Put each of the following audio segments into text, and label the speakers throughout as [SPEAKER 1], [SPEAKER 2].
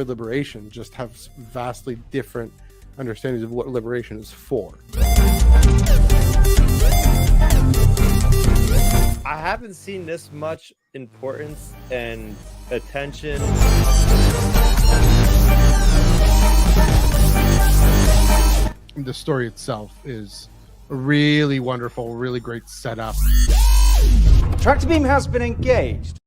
[SPEAKER 1] for liberation just have vastly different understandings of what liberation is for.
[SPEAKER 2] I haven't seen this much importance and attention.
[SPEAKER 1] The story itself is a really wonderful, really great setup.
[SPEAKER 3] Tractor beam has been engaged.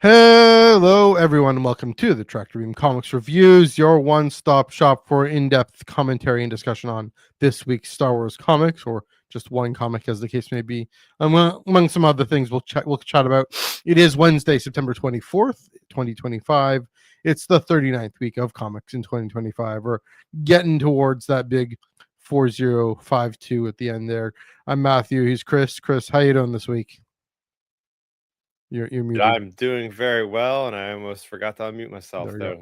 [SPEAKER 1] Hello, everyone, and welcome to the Tractor Beam Comics Reviews, your one-stop shop for in-depth commentary and discussion on this week's Star Wars comics, or just one comic, as the case may be. Among some other things we'll chat about. It is Wednesday, September 24th, 2025. It's the 39th week of comics in 2025. We're getting towards that big 4052 at the end there. I'm Matthew. He's Chris. Chris, how you doing this week? You're muted.
[SPEAKER 2] I'm doing very well, and I almost forgot to unmute myself there.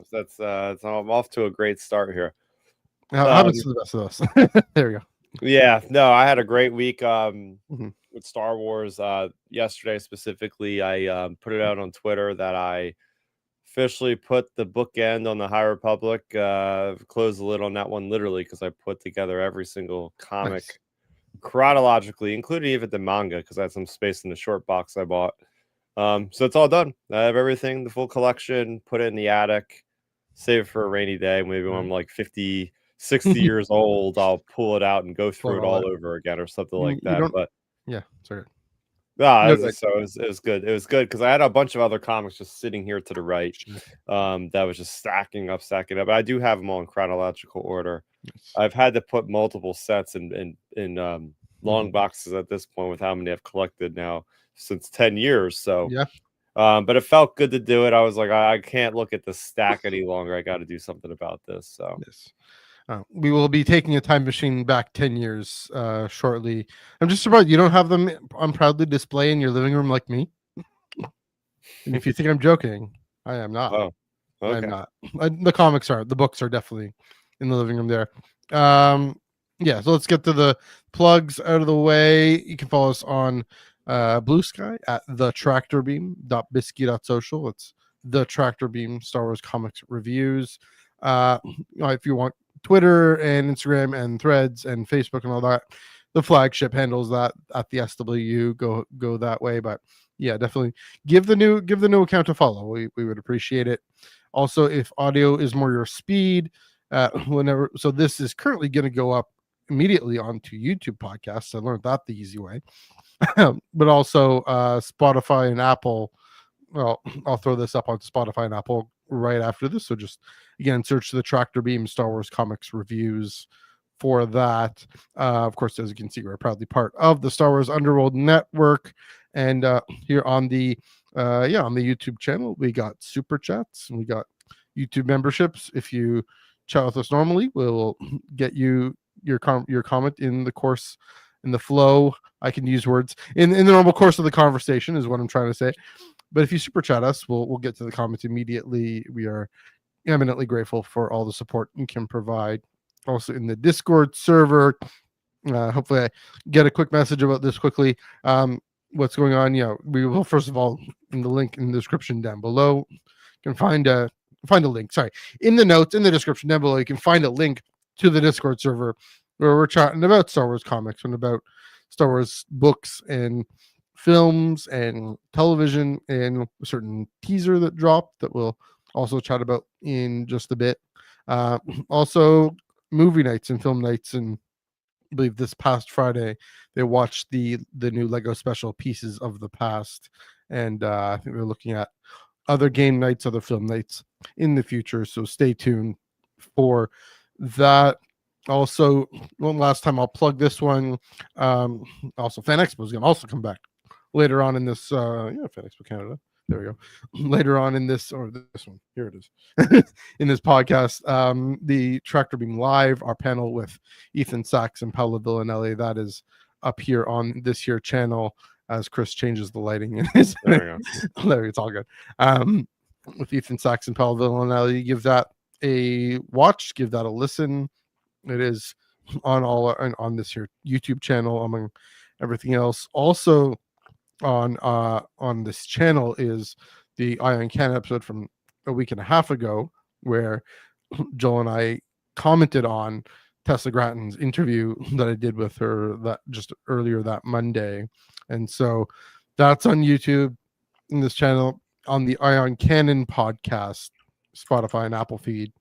[SPEAKER 2] I'm off to a great start here.
[SPEAKER 1] How happens to the best of us? There we go.
[SPEAKER 2] Yeah, no, I had a great week with Star Wars. Yesterday specifically, I put it out on Twitter that I officially put the bookend on the High Republic, closed the lid on that one literally, because I put together every single comic chronologically, including even the manga, because I had some space in the short box I bought. So it's all done. I have everything, the full collection, put it in the attic, save it for a rainy day. Maybe when I'm like 50, 60 years old, I'll pull it out and go through it all over again or something like that. But
[SPEAKER 1] yeah, sorry.
[SPEAKER 2] It was good. It was good because I had a bunch of other comics just sitting here to the right that was just stacking up. But I do have them all in chronological order. Nice. I've had to put multiple sets in long boxes at this point with how many I've collected now since 10 years. So
[SPEAKER 1] yeah.
[SPEAKER 2] But it felt good to do it. I was like, I can't look at the stack any longer. I got to do something about this. So
[SPEAKER 1] yes. We will be taking a time machine back 10 years shortly. I'm just surprised you don't have them on proudly display in your living room like me. And if you think I'm joking, I am not.
[SPEAKER 2] Oh, okay.
[SPEAKER 1] I'm not. The books are definitely in the living room there. Yeah, so let's get to the plugs out of the way. You can follow us on Blue Sky at thetractorbeam.bisky.social. It's the Tractor Beam Star Wars Comics Reviews. If you want Twitter and Instagram and Threads and Facebook and all that, the flagship handles that at the SWU. Go that way. But yeah, definitely give the new account a follow. We would appreciate it. Also, if audio is more your speed, so this is currently going to go up immediately onto YouTube podcasts. I learned that the easy way. But also Spotify and Apple. Well, I'll throw this up on Spotify and Apple right after this. So just again, search the Tractor Beam Star Wars Comics Reviews for that. Of course, as you can see, we're proudly part of the Star Wars Underworld network. And here on the YouTube channel, we got super chats and we got YouTube memberships. If you chat with us normally, we'll get you your comment in the flow. I can use words in the normal course of the conversation is what I'm trying to say. But if you super chat us, we'll get to the comments immediately. We are eminently grateful for all the support you can provide. Also in the Discord server, hopefully I get a quick message about this quickly. What's going on? We will first of all in the link in the description down below. You can find a link. Sorry, in the notes in the description down below, you can find a link to the Discord server where we're chatting about Star Wars comics and about Star Wars books and films and television and a certain teaser that dropped that we'll also chat about in just a bit. Also movie nights and film nights, and I believe this past Friday they watched the new Lego special Pieces of the Past, and I think they're looking at other game nights, other film nights in the future, so stay tuned for that. Also, one last time I'll plug this one. Also, Fan Expo is going to also come back later on in this Fan Expo Canada. There we go. Later on in this, or this one, here it is. In this podcast, the Tractor Beam Live, our panel with Ethan Sachs and Paolo Villanelli, that is up here on this here channel as Chris changes the lighting in his there it's all good. With Ethan Sachs and Paolo Villanelli, give that a watch, give that a listen. It is on this here YouTube channel among everything else. Also on this channel is the Ion Can episode from a week and a half ago where Joel and I commented on Tessa Gratton's interview that I did with her that just earlier that Monday. And so that's on YouTube in this channel, on the Ion Cannon podcast, Spotify and Apple feed.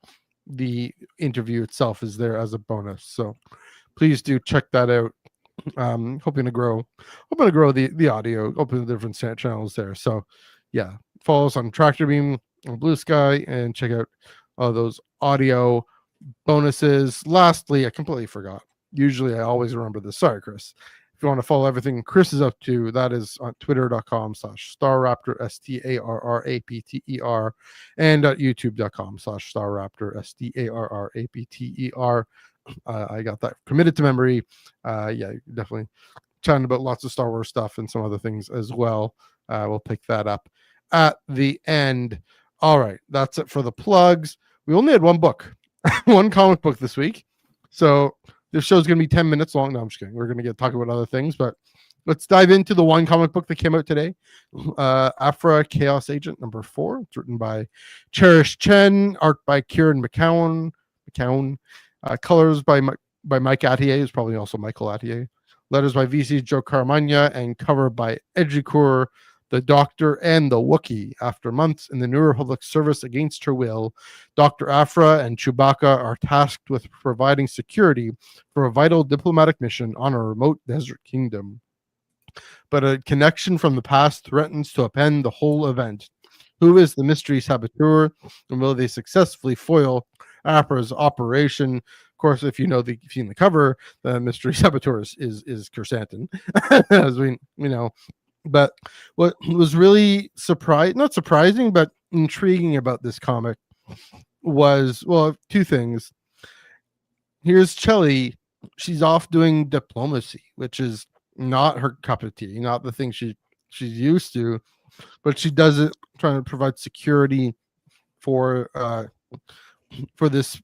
[SPEAKER 1] The interview itself is there as a bonus. So please do check that out. Hoping to grow the audio, open the different channels there. So yeah, follow us on Tractor Beam on Blue Sky and check out all those audio bonuses. Lastly, I completely forgot. Usually I always remember this. Sorry, Chris. If you want to follow everything Chris is up to, that is on twitter.com/starraptor, STARRAPTER, and at youtube.com/starraptor, STARRAPTER. I got that committed to memory. Yeah, definitely chatting about lots of Star Wars stuff and some other things as well. We'll pick that up at the end. All right, that's it for the plugs. We only had one book, one comic book this week. So this show's going to be 10 minutes long. No, I'm just kidding. We're going to talk about other things, but let's dive into the one comic book that came out today. Abra Chaos Agent #4. It's written by Cherish Chen, art by Kieran McCown. Colors by Mike Attier, who's probably also Michael Attier. Letters by VC Joe Caramagna, and cover by Edgicourt, the Doctor, and the Wookiee. After months in the New Republic service against her will, Dr. Afra and Chewbacca are tasked with providing security for a vital diplomatic mission on a remote desert kingdom. But a connection from the past threatens to upend the whole event. Who is the mystery saboteur, and will they successfully foil Apra's operation? Of course, if you've seen the cover, the mystery saboteur is Chrysanthemum, as we know. But what was really not surprising, but intriguing about this comic was, well, two things. Here's Chelli. She's off doing diplomacy, which is not her cup of tea, not the thing she's used to, but she does it trying to provide security for this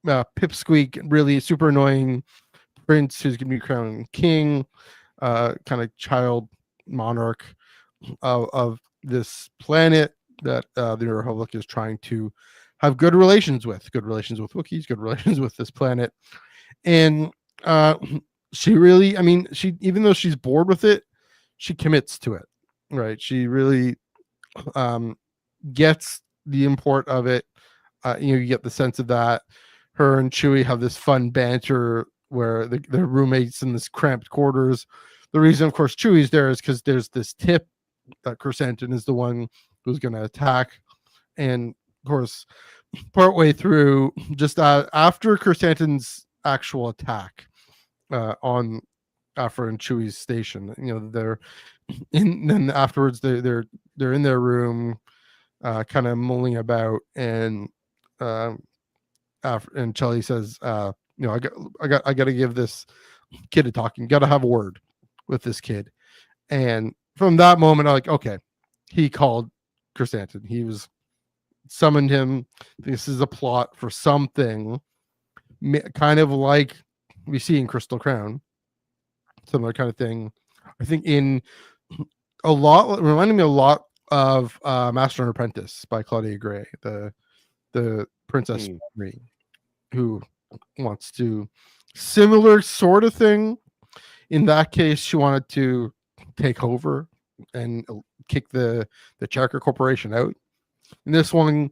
[SPEAKER 1] pipsqueak, really super annoying prince who's going to be crowned king, kind of child monarch of this planet that the New Republic is trying to have good relations with Wookiees, good relations with this planet. And she really, even though she's bored with it, she commits to it, right? She really gets the import of it. You get the sense of that. Her and Chewie have this fun banter where they're roommates in this cramped quarters. The reason, of course, Chewie's there is because there's this tip that Chrysanthemum is the one who's going to attack. And, of course, partway through, just after Chrysanthemum's actual attack on Afra and Chewie's station, then afterwards they're in their room, kind of mulling about, and Chelli says, I got to give this kid a talking. Got to have a word with this kid. And from that moment, I'm like, okay, he called Chrysanthemum. He was summoned him. This is a plot for something, kind of like we see in Crystal Crown, similar kind of thing. I think reminding me a lot of Master and Apprentice by Claudia Gray, the Princess Marie, who wants to similar sort of thing. In that case, she wanted to take over and kick the Charker Corporation out. In this one,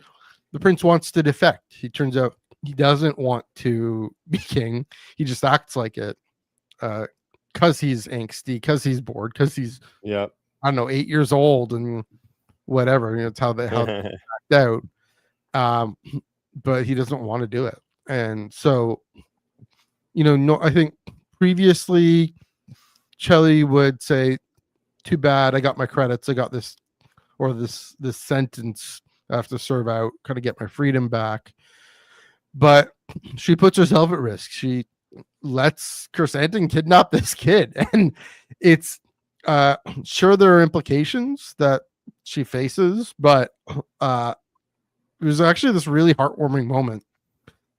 [SPEAKER 1] the prince wants to defect. He turns out he doesn't want to be king. He just acts like it because he's angsty, because he's bored, because he's 8 years old and whatever. It's how they act out. But he doesn't want to do it. And so, I think previously Chelli would say, too bad, I got my credits, I got this, or this sentence I have to serve out, kind of get my freedom back. But she puts herself at risk. She lets Chrysanthemum kidnap this kid. And it's sure there are implications that she faces, but it was actually this really heartwarming moment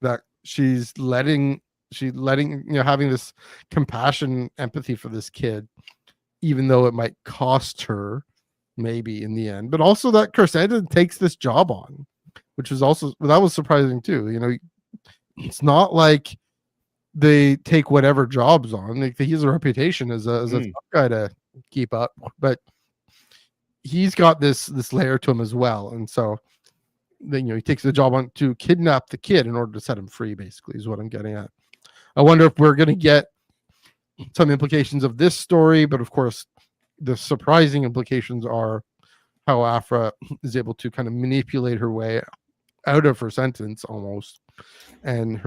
[SPEAKER 1] that she's letting having this compassion, empathy for this kid, even though it might cost her maybe in the end, but also that Chrysanthemum takes this job on, which was also that was surprising too. It's not like they take whatever jobs on. Like, he has a reputation as a tough guy to keep up, but he's got this layer to him as well. And so then he takes the job on to kidnap the kid in order to set him free, basically, is what I'm getting at. I wonder if we're going to get some implications of this story, but of course the surprising implications are how Afra is able to kind of manipulate her way out of her sentence almost. And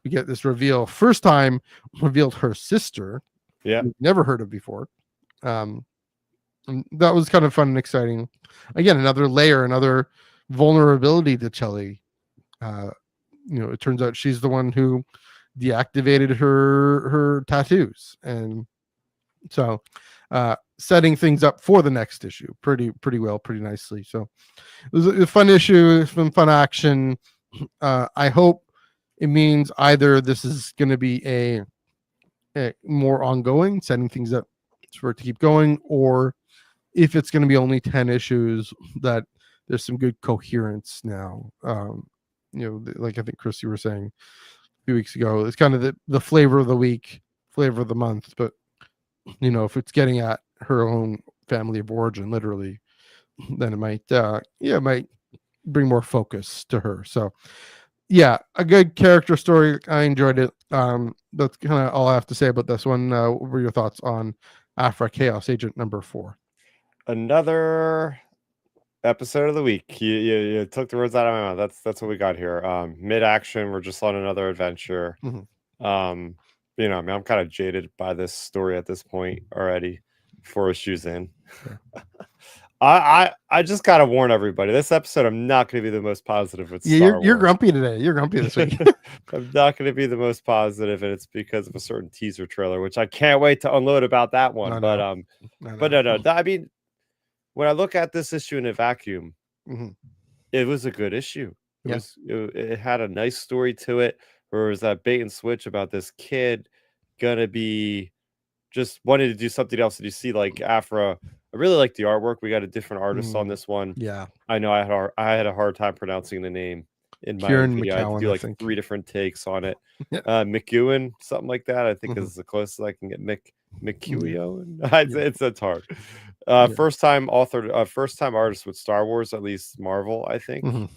[SPEAKER 1] we get this reveal, first time revealed her sister, we've never heard of before. And that was kind of fun and exciting. Again, another layer, another vulnerability to Chelli. It turns out she's the one who deactivated her tattoos, and so setting things up for the next issue pretty well, pretty nicely. So it was a fun issue, some fun action. I hope it means either this is going to be a more ongoing, setting things up for it to keep going, or if it's going to be only 10 issues, that there's some good coherence now. Like I think Chris, you were saying a few weeks ago, it's kind of the flavor of the week, flavor of the month. But if it's getting at her own family of origin, literally, then it might bring more focus to her. So yeah, a good character story. I enjoyed it. That's kind of all I have to say about this one. What were your thoughts on Afra Chaos Agent number 4?
[SPEAKER 2] Another episode of the week. You took the words out of my mouth. That's what we got here. Mid-action, we're just on another adventure. I'm kind of jaded by this story at this point already. 4 issues in. I just gotta warn everybody. This episode, I'm not going to be the most positive with Star Wars.
[SPEAKER 1] You're grumpy today. You're grumpy this week.
[SPEAKER 2] I'm not going to be the most positive, and it's because of a certain teaser trailer, which I can't wait to unload about that one. No. I mean, when I look at this issue in a vacuum, it was a good issue. It had a nice story to it. Where it was that bait and switch about this kid gonna be just wanted to do something else. And you see, like, Afra. I really like the artwork. We got a different artist on this one.
[SPEAKER 1] Yeah,
[SPEAKER 2] I know. I had a hard time pronouncing the name in my video. I had to do like 3 different takes on it. McEwen, something like that. I think is the closest I can get. McEwen. It's hard. First time artist with Star Wars, at least Marvel. I think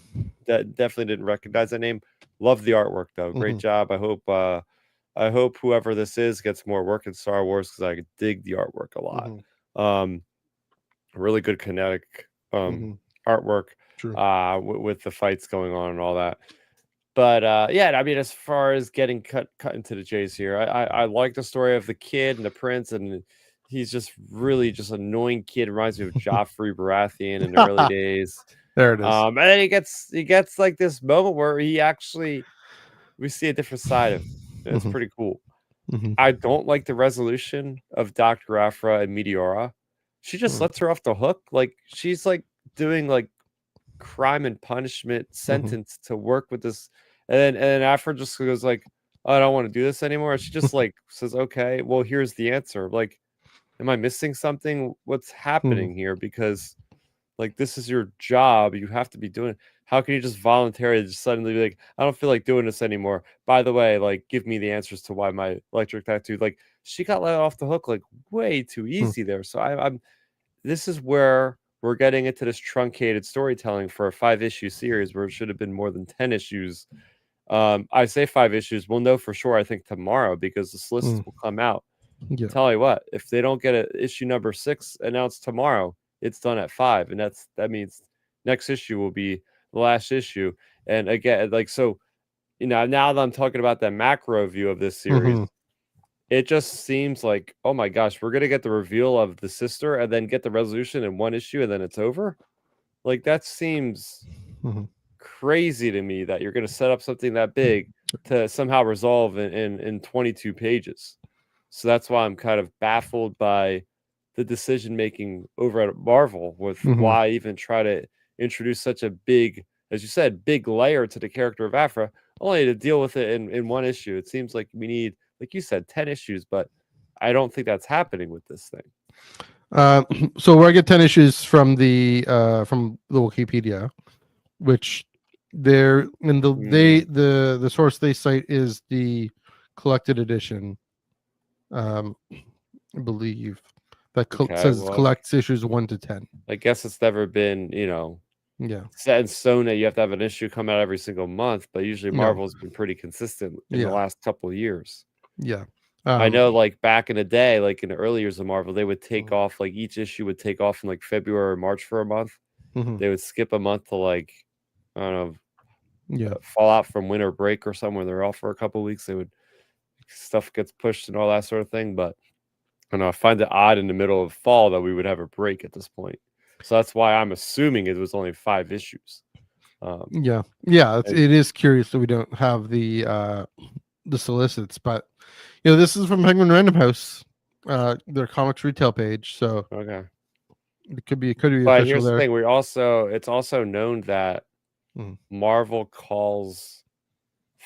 [SPEAKER 2] that definitely didn't recognize that name. Love the artwork though. Great job. I hope whoever this is gets more work in Star Wars, because I dig the artwork a lot. Really good kinetic artwork with the fights going on and all that. But I mean, as far as getting cut into the chase here, I like the story of the kid and the prince, and he's just really just annoying kid. Reminds me of Joffrey Baratheon in the early days.
[SPEAKER 1] There it is.
[SPEAKER 2] And then he gets like this moment where we see a different side of him. It's pretty cool. I don't like the resolution of Dr. Afra and Meteora. She just lets her off the hook. Like, she's like doing like crime and punishment sentence to work with this, and then Afra just goes like, oh, I don't want to do this anymore. And she just like says, okay, well, here's the answer. Like, am I missing something? What's happening here? Because like, this is your job. You have to be doing it. How can you just voluntarily just suddenly be like, I don't feel like doing this anymore. By the way, like, give me the answers to why my electric tattoo. Like, she got let off the hook like way too easy there. So I'm this is where we're getting into this truncated storytelling for a 5-issue series where it should have been more than 10 issues. I say 5 issues. We'll know for sure, I think, tomorrow, because the solicits will come out. Tell you what, if they don't get an issue number 6 announced tomorrow, it's done at 5, and that means next issue will be the last issue. And again, like, so, now that I'm talking about the macro view of this series, it just seems like, oh my gosh, we're gonna get the reveal of the sister and then get the resolution in 1 issue and then it's over. Like, that seems crazy to me, that you're gonna set up something that big to somehow resolve in 22 pages. So that's why I'm kind of baffled by the decision making over at Marvel with why even try to introduce such a big, as you said, big layer to the character of Afra, only to deal with it in 1 issue. It seems like we need, like you said, 10 issues, but I don't think that's happening with this thing.
[SPEAKER 1] So I get 10 issues from the Wikipedia, which They're and the source they cite is the collected edition. I believe that says collects issues 1 to 10.
[SPEAKER 2] I guess it's never been, set in stone that you have to have an issue come out every single month, but usually Marvel's been pretty consistent in the last couple of years.
[SPEAKER 1] Yeah.
[SPEAKER 2] I know, like back in the day, like in the early years of Marvel, they would take off, like each issue would take off in like February or March for a month. They would skip a month to like, I don't know, fall out from winter break or somewhere. They're off for a couple of weeks. Stuff gets pushed and all that sort of thing. But I don't know, I find it odd in the middle of fall that we would have a break at this point. So that's why I'm assuming it was only 5 issues.
[SPEAKER 1] It is curious that we don't have the solicits, but this is from Penguin Random House, their comics retail page. So it could be
[SPEAKER 2] but
[SPEAKER 1] official
[SPEAKER 2] here's
[SPEAKER 1] there.
[SPEAKER 2] The thing: it's also known that Marvel calls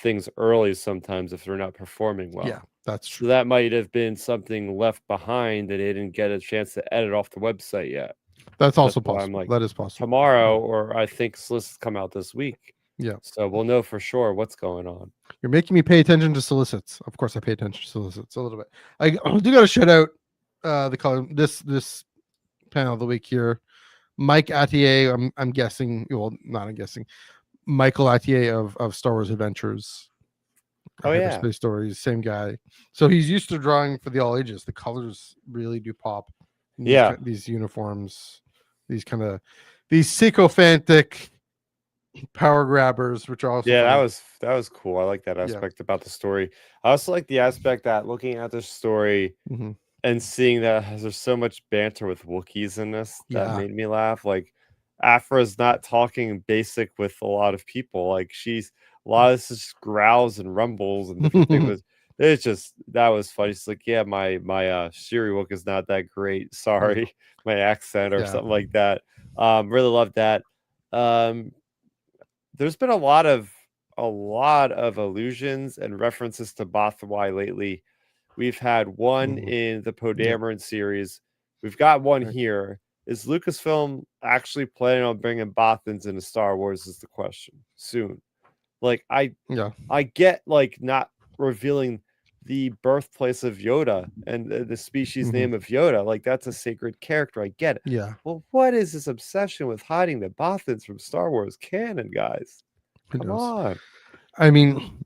[SPEAKER 2] things early sometimes if they're not performing well.
[SPEAKER 1] Yeah, that's true.
[SPEAKER 2] So that might have been something left behind that they didn't get a chance to edit off the website yet.
[SPEAKER 1] That's also possible. That is possible.
[SPEAKER 2] Tomorrow, or I think solicits come out this week.
[SPEAKER 1] Yeah. So
[SPEAKER 2] we'll know for sure what's going on.
[SPEAKER 1] You're making me pay attention to solicits. Of course, I pay attention to solicits a little bit. I do got to shout out the column this panel of the week here. Mike Attier, I'm guessing. Well, not I'm guessing. Michael Attier of Star Wars Adventures. Space Stories, same guy. So he's used to drawing for the all ages. The colors really do pop. These uniforms, these sycophantic power grabbers, which are also
[SPEAKER 2] that was cool. I like that aspect about the story. I also like the aspect that looking at this story and seeing that there's so much banter with Wookiees in this that made me laugh. Like Afra's not talking basic with a lot of people. Like a lot of this is growls and rumbles and different things. That was funny. It's like, my Shiri Wook is not that great. Sorry, my accent or something like that. Really love that. There's been a lot of allusions and references to Bothawai lately. We've had one in the Poe Dameron series. We've got one here. Is Lucasfilm actually planning on bringing Bothans into Star Wars? Is the question soon. Like I get like not revealing the birthplace of Yoda and the species name of Yoda. Like that's a sacred character. I get it.
[SPEAKER 1] Yeah.
[SPEAKER 2] Well, what is this obsession with hiding the Bothans from Star Wars canon, guys? Come on.
[SPEAKER 1] I mean,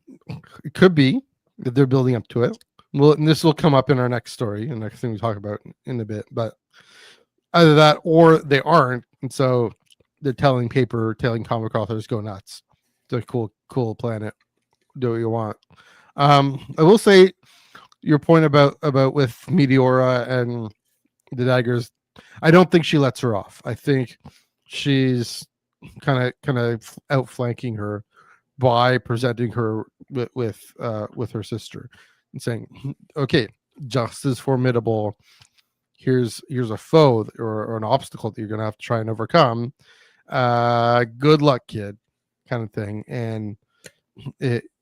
[SPEAKER 1] it could be that they're building up to it. Well, and this will come up in our next story, the next thing we talk about in a bit. But either that or they aren't, and so they're telling comic authors go nuts. It's a cool planet. Do what you want. I will say your point about with Meteora and the daggers. I don't think she lets her off. I think she's kind of outflanking her by presenting her with her sister and saying, "Okay, just as formidable. Here's a foe or an obstacle that you're gonna have to try and overcome. Good luck, kid," kind of thing. And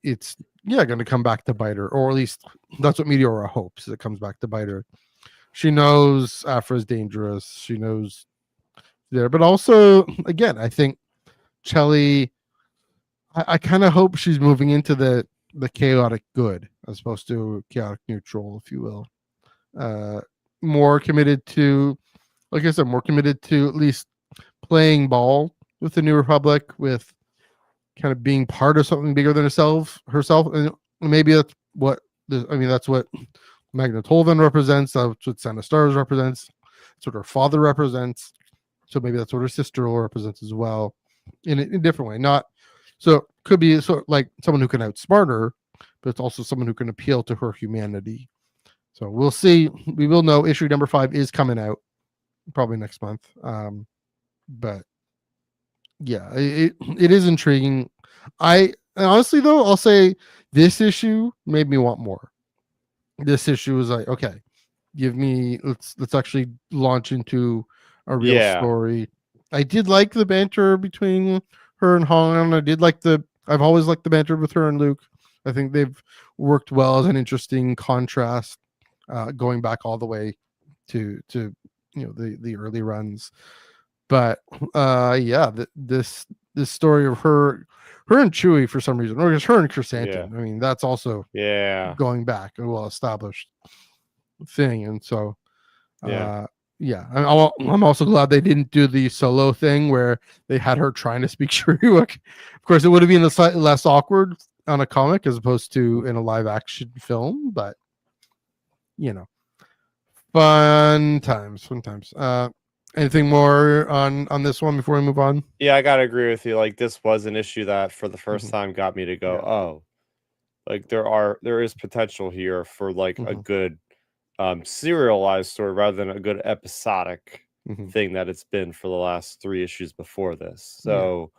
[SPEAKER 1] it's going to come back to bite her, or at least that's what Meteora hopes, it comes back to bite her. She knows Afra is dangerous. She knows there, but also, again, I think Cheli, I kind of hope she's moving into the chaotic good as opposed to chaotic neutral, if you will. More committed to, like I said, at least playing ball with the New Republic, with kind of being part of something bigger than herself, and maybe that's what Magna Tolvan represents. That's what Sana Stars represents. That's what her father represents. So maybe that's what her sister will represent as well, in a different way. Not so could be sort of like someone who can outsmart her, but it's also someone who can appeal to her humanity. So we'll see. We will know. Issue number 5 is coming out probably next month. But yeah, it is intriguing. Honestly though, I'll say this issue made me want more. This issue was like, okay, let's actually launch into a real story. I did like the banter between her and Han. I've always liked the banter with her and Luke. I think they've worked well as an interesting contrast, going back all the way to the early runs. But this story of her her and Chewie for some reason, or just her and Chrysanthemum.
[SPEAKER 2] Yeah.
[SPEAKER 1] I mean, that's also going back a well established thing, and so yeah, I'm also glad they didn't do the Solo thing where they had her trying to speak Shriwook. Of course, it would have been slightly less awkward on a comic as opposed to in a live action film, but you know, fun times. Anything more on this one before we move on?
[SPEAKER 2] Yeah, I gotta agree with you. Like, this was an issue that for the first time got me to go, oh, like there is potential here for like a good serialized story rather than a good episodic thing that it's been for the last 3 issues before this. So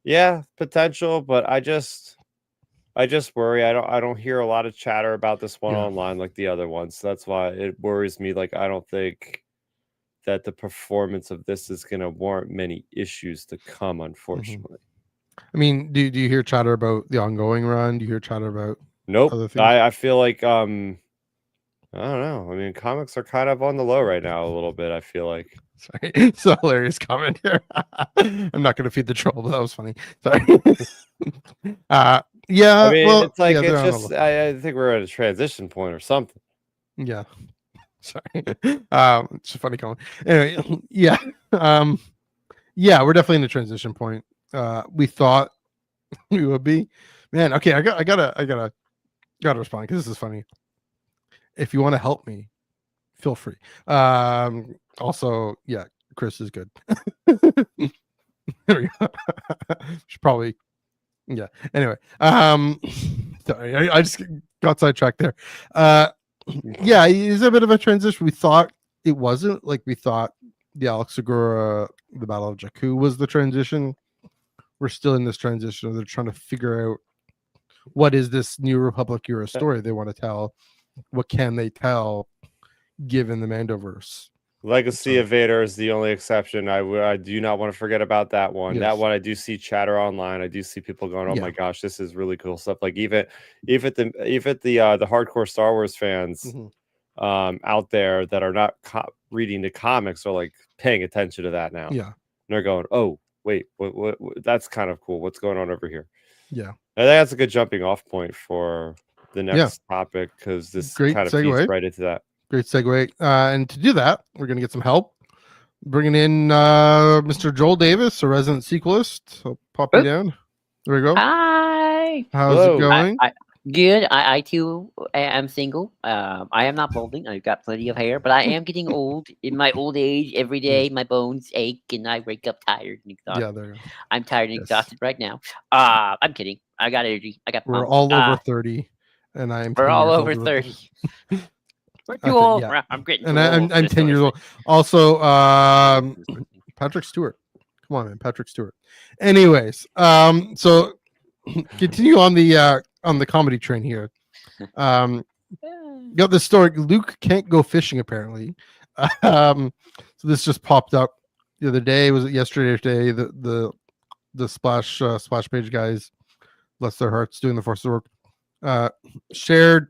[SPEAKER 2] yeah, potential, but I just worry. I don't hear a lot of chatter about this one online like the other ones. So that's why it worries me. Like, I don't think that the performance of this is going to warrant many issues to come, unfortunately.
[SPEAKER 1] I mean, do you hear chatter about the ongoing run? Do you hear chatter about other things?
[SPEAKER 2] I feel like I don't know. I mean, comics are kind of on the low right now a little bit, I feel like.
[SPEAKER 1] Sorry, it's a hilarious comment here. I'm not going to feed the troll, but that was funny. Sorry. Yeah,
[SPEAKER 2] I mean,
[SPEAKER 1] well,
[SPEAKER 2] it's like
[SPEAKER 1] it's
[SPEAKER 2] just I think we're at a transition point or something.
[SPEAKER 1] Yeah. Sorry. It's a funny comment. Anyway, yeah. Yeah, we're definitely in a transition point. We thought we would be. Man, okay, I gotta respond because this is funny. If you want to help me, feel free. Also, yeah, Chris is good. There we go. Should probably, yeah. Anyway, sorry, I just got sidetracked there. Yeah, it's a bit of a transition. We thought it wasn't. Like, we thought the Alex Segura, the Battle of Jakku was the transition. We're still in this transition. They're trying to figure out what is this New Republic era story they want to tell. What can they tell given the Mandoverse?
[SPEAKER 2] Legacy of Vader is the only exception. I do not want to forget about that one.
[SPEAKER 1] Yes.
[SPEAKER 2] That one, I do see chatter online. I do see people going, "Oh my gosh, this is really cool stuff." Like even the hardcore Star Wars fans out there that are not reading the comics are like paying attention to that now.
[SPEAKER 1] Yeah,
[SPEAKER 2] and they're going, "Oh wait, what? That's kind of cool. What's going on over here?"
[SPEAKER 1] Yeah,
[SPEAKER 2] I think that's a good jumping off point for the next topic because this
[SPEAKER 1] Great
[SPEAKER 2] kind of
[SPEAKER 1] segue.
[SPEAKER 2] feeds right into that.
[SPEAKER 1] Great segue. And to do that, we're going to get some help. Bringing in Mr. Joel Davis, a resident sequelist. I'll pop you down. There we go.
[SPEAKER 4] Hi.
[SPEAKER 1] How's it going?
[SPEAKER 4] Good. I too am single. I am not balding. I've got plenty of hair, but I am getting old. In my old age, every day my bones ache and I wake up tired and exhausted.
[SPEAKER 1] Yeah, there you go.
[SPEAKER 4] I'm tired and exhausted right now. I'm kidding. I got energy. I got.
[SPEAKER 1] We're all over 30, and I'm.
[SPEAKER 4] We're all over 30. We're too old. Yeah. I'm getting.
[SPEAKER 1] And I'm 10 years old. Also, Patrick Stewart. Come on, man, Patrick Stewart. Anyways, so continue on the comedy train here. Got this story. Luke can't go fishing apparently. So this just popped up the other day. Was it yesterday or today? The splash page guys, bless their hearts, doing the Force of Work, shared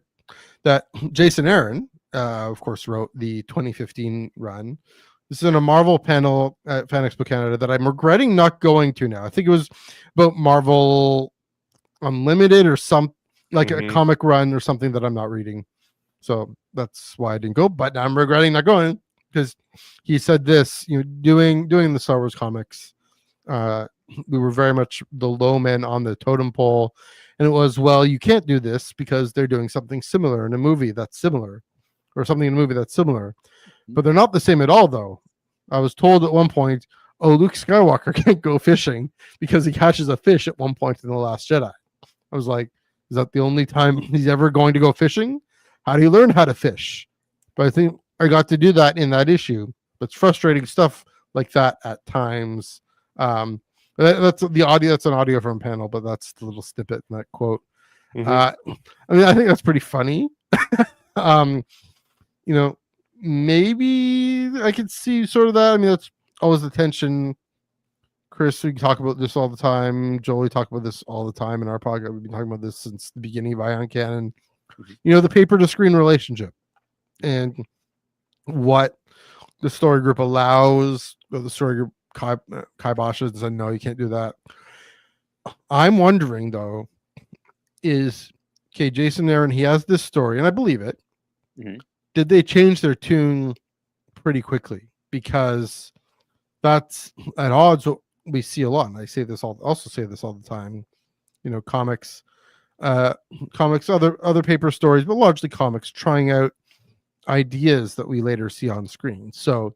[SPEAKER 1] that Jason Aaron, of course, wrote the 2015 run. This is in a Marvel panel at Fan Expo Canada that I'm regretting not going to now. I think it was about Marvel Unlimited or some like a comic run or something that I'm not reading. So that's why I didn't go. But I'm regretting not going because he said this, doing the Star Wars comics. We were very much the low men on the totem pole. And it was, well, you can't do this because they're doing something similar in a movie that's similar, or something in a movie that's similar. But they're not the same at all, though. I was told at one point, oh, Luke Skywalker can't go fishing because he catches a fish at one point in The Last Jedi. I was like, is that the only time he's ever going to go fishing? How do you learn how to fish? But I think I got to do that in that issue. It's frustrating stuff like that at times. That's the audio. That's an audio from panel, but that's the little snippet in that quote. I mean, I think that's pretty funny. Maybe I could see sort of that. I mean, that's always the tension. Chris, we talk about this all the time. Joel, we talk about this all the time in our podcast. We've been talking about this since the beginning of Ion Canon. The paper to screen relationship and what the story group allows, or the story group kiboshes and said, no, you can't do that. I'm wondering though, is okay, Jason Aaron, he has this story, and I believe it.
[SPEAKER 4] Mhm.
[SPEAKER 1] Did they change their tune pretty quickly? Because that's at odds what we see a lot. And I say this also say this all the time. You know, comics, other paper stories, but largely comics trying out ideas that we later see on screen. So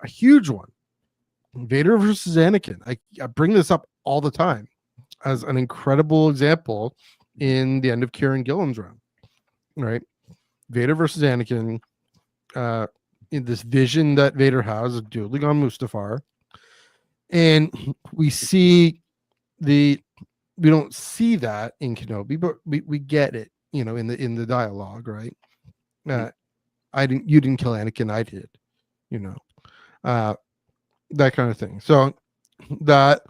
[SPEAKER 1] a huge one, Vader versus Anakin. I bring this up all the time as an incredible example in the end of Kieran Gillen's run, right? Vader versus Anakin, in this vision that Vader has of dueling on Mustafar. And we don't see that in Kenobi, but we get it, you know, in the dialogue, right? You didn't kill Anakin, I did, you know, that kind of thing. So that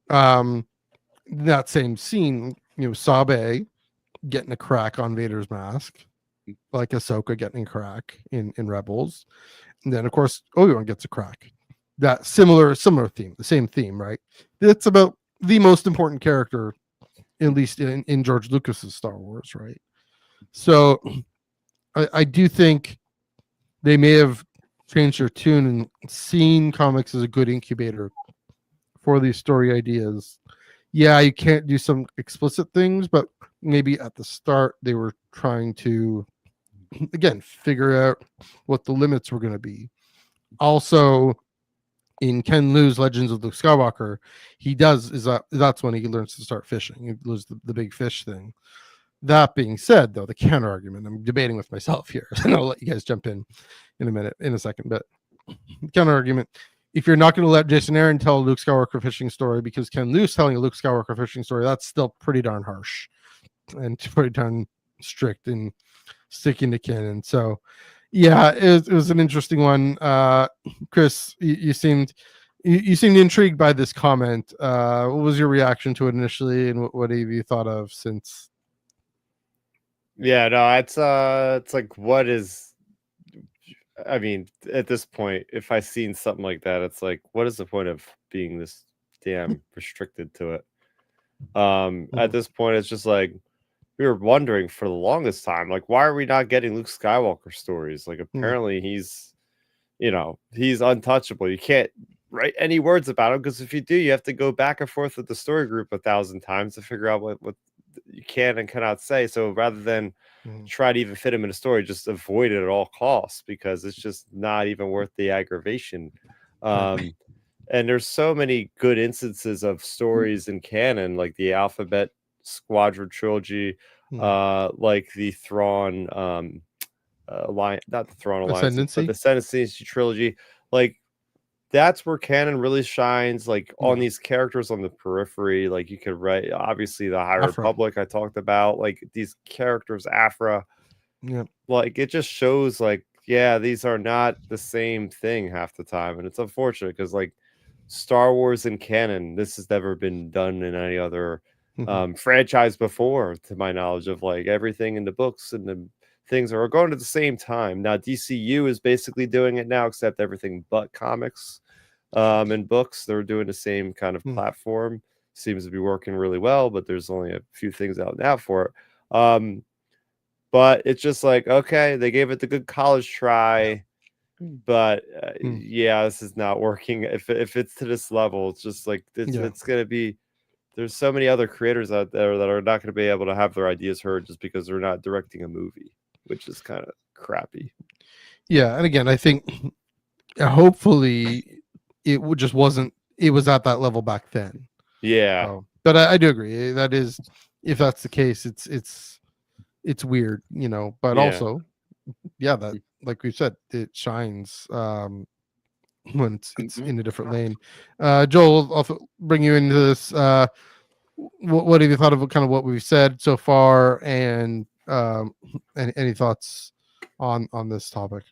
[SPEAKER 1] that same scene, you know, Sabe getting a crack on Vader's mask, like Ahsoka getting a crack in Rebels, and then of course Obi-Wan gets a crack. That similar theme, the same theme, right? It's about the most important character, at least in George Lucas's Star Wars, right? So I do think they may have changed their tune and seen comics as a good incubator for these story ideas. Yeah, you can't do some explicit things, but maybe at the start they were trying to, again, figure out what the limits were going to be. Also, in Ken Liu's Legends of Luke Skywalker, that's when he learns to start fishing. He learns the big fish thing. That being said, though, the counter argument, I'm debating with myself here, and I'll let you guys jump in a second. But counter argument: if you're not going to let Jason Aaron tell a Luke Skywalker fishing story because Ken Liu's telling a Luke Skywalker fishing story, that's still pretty darn harsh and pretty darn strict in sticking to canon. So, yeah, it was an interesting one. Chris, you seemed intrigued by this comment. What was your reaction to it initially, and what have you thought of since?
[SPEAKER 2] Yeah, no, it's like, what is, I mean, at this point, if I seen something like that, it's like, what is the point of being this damn restricted to it? At this point, it's just like, we were wondering for the longest time, like, why are we not getting Luke Skywalker stories? Like, apparently he's, you know, he's untouchable. You can't write any words about him, because if you do, you have to go back and forth with the story group 1,000 times to figure out what you can and cannot say. So rather than try to even fit him in a story, just avoid it at all costs, because it's just not even worth the aggravation. And there's so many good instances of stories in canon, like the Alphabet Squadron trilogy, like the Thrawn alliance, not the Thrawn alliance, but the Ascendancy trilogy. Like, that's where canon really shines, like on these characters on the periphery. Like, you could write, obviously, the High Republic I talked about, like these characters, Abra. Yeah, like, it just shows, like, yeah, these are not the same thing half the time, and it's unfortunate because, like, Star Wars and canon, this has never been done in any other franchise before, to my knowledge, of like everything in the books and the things are going at the same time. Now DCU is basically doing it now, except everything but comics and books. They're doing the same kind of platform. Seems to be working really well, but there's only a few things out now for it. But it's just like, okay, they gave it the good college try, but yeah, this is not working. If it's to this level, it's just like it's gonna be, there's so many other creators out there that are not going to be able to have their ideas heard just because they're not directing a movie, which is kind of crappy.
[SPEAKER 1] Yeah, and again, I think hopefully it just wasn't. It was at that level back then.
[SPEAKER 2] Yeah,
[SPEAKER 1] but I do agree. That is, if that's the case, it's weird, you know. But also, yeah, that, like we said, it shines when it's in a different lane. Joel, I'll bring you into this. What have you thought of kind of what we've said so far, and any thoughts on this topic?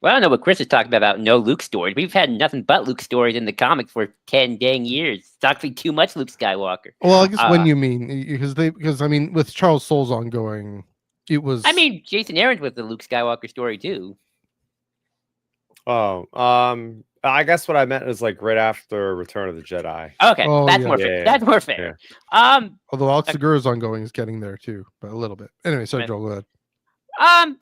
[SPEAKER 4] Well, I don't know what Chris is talking about no Luke stories. We've had nothing but Luke stories in the comics for 10 dang years. It's actually too much Luke Skywalker.
[SPEAKER 1] Well, I guess when you mean, because I mean, with Charles Soule's ongoing, it was.
[SPEAKER 4] I mean, Jason Aaron's with the Luke Skywalker story too.
[SPEAKER 2] Oh, I guess what I meant is like right after Return of the Jedi.
[SPEAKER 4] Okay,
[SPEAKER 1] Oh,
[SPEAKER 4] that's
[SPEAKER 1] yeah.
[SPEAKER 4] more fair.
[SPEAKER 2] Yeah,
[SPEAKER 4] That's more fair.
[SPEAKER 1] Although Al Segura's ongoing is getting there too, but a little bit. Anyway, sorry,
[SPEAKER 4] Right.
[SPEAKER 1] Joel, go ahead.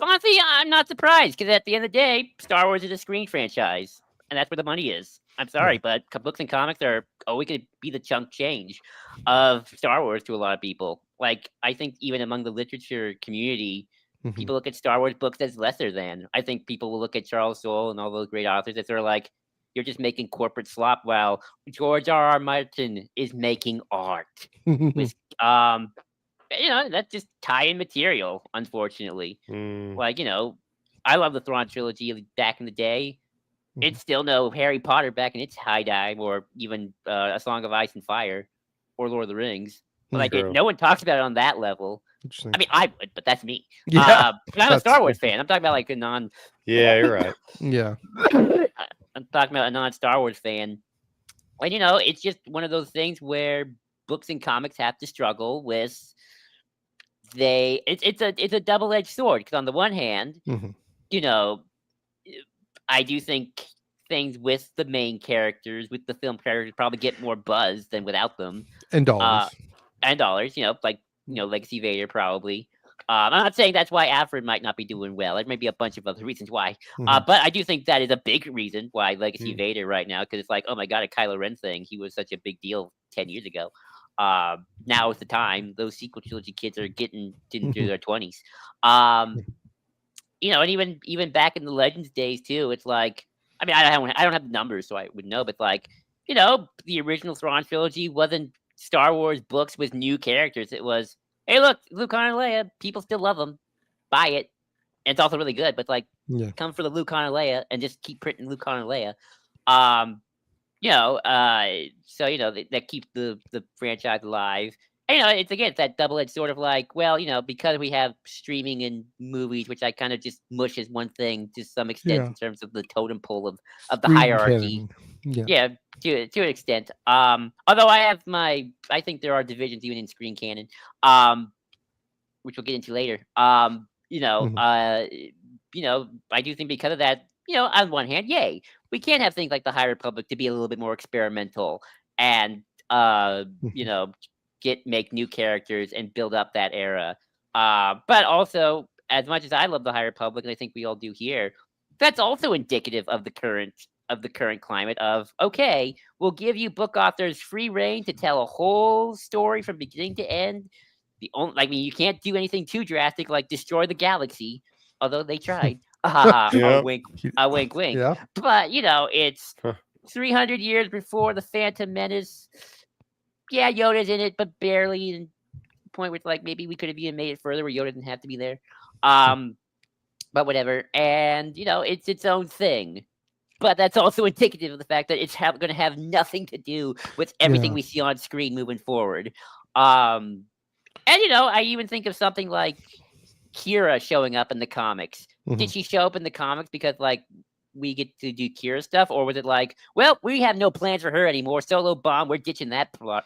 [SPEAKER 4] Honestly, I'm not surprised because at the end of the day, Star Wars is a screen franchise, and that's where the money is. I'm sorry, but books and comics are always going to be the chunk change of Star Wars to a lot of people. Like, I think even among the literature community, people look at Star Wars books as lesser than. I think people will look at Charles Soule and all those great authors as they're like, you're just making corporate slop while George R.R. Martin is making art. With, that's just tie-in material, unfortunately. Like, I love the Thrawn trilogy back in the day. It's still no Harry Potter back in its high dive, or even A Song of Ice and Fire, or Lord of the Rings. But, like, no one talks about it on that level. I mean, I would, but that's me.
[SPEAKER 1] Yeah,
[SPEAKER 4] but I'm a Star Wars fan. I'm talking about like a non.
[SPEAKER 2] Yeah, you're right.
[SPEAKER 1] Yeah,
[SPEAKER 4] I'm talking about a non-Star Wars fan. And it's just one of those things where books and comics have to struggle with. It's a double-edged sword, because on the one hand, I do think things with the main characters, with the film characters, probably get more buzz than without them.
[SPEAKER 1] and dollars.
[SPEAKER 4] Like Legacy Vader probably. I'm not saying that's why Alfred might not be doing well. There may be a bunch of other reasons why. But I do think that is a big reason why Legacy Vader right now, because it's like, oh my god, a Kylo Ren thing. He was such a big deal 10 years ago. Now is the time. Those sequel trilogy kids are getting into their 20s. And even back in the Legends days too, it's like, I mean, I don't have the numbers, so I would know, but like, the original Thrawn trilogy wasn't Star Wars books with new characters. It was, hey, look, Luke, Han, and Leia. People still love them. Buy it. And it's also really good, but like, come for the Luke, Han, and Leia, and just keep printing Luke, Han, and Leia. That keeps the franchise alive. And, it's that double-edged sort of like, well, because we have streaming and movies, which I kind of just mush as one thing to some extent in terms of the totem pole of the hierarchy. Yeah, to an extent. Although I think there are divisions even in screen canon, which we'll get into later. I do think because of that, on one hand, yay, we can have things like the High Republic to be a little bit more experimental and make new characters and build up that era. But also, as much as I love the High Republic, and I think we all do here, that's also indicative of the current climate of, okay, we'll give you book authors free reign to tell a whole story from beginning to end. You can't do anything too drastic like destroy the galaxy, although they tried. A wink, wink.
[SPEAKER 1] Yeah.
[SPEAKER 4] But it's 300 years before the Phantom Menace. Yeah, Yoda's in it, but barely. And the point where it's like maybe we could have even made it further where Yoda didn't have to be there. But whatever. And it's its own thing. But that's also indicative of the fact that it's going to have nothing to do with everything we see on screen moving forward. And I even think of something like Kira showing up in the comics. Did she show up in the comics because like we get to do Kira stuff, or was it like, well, we have no plans for her anymore? Solo bomb, we're ditching that plot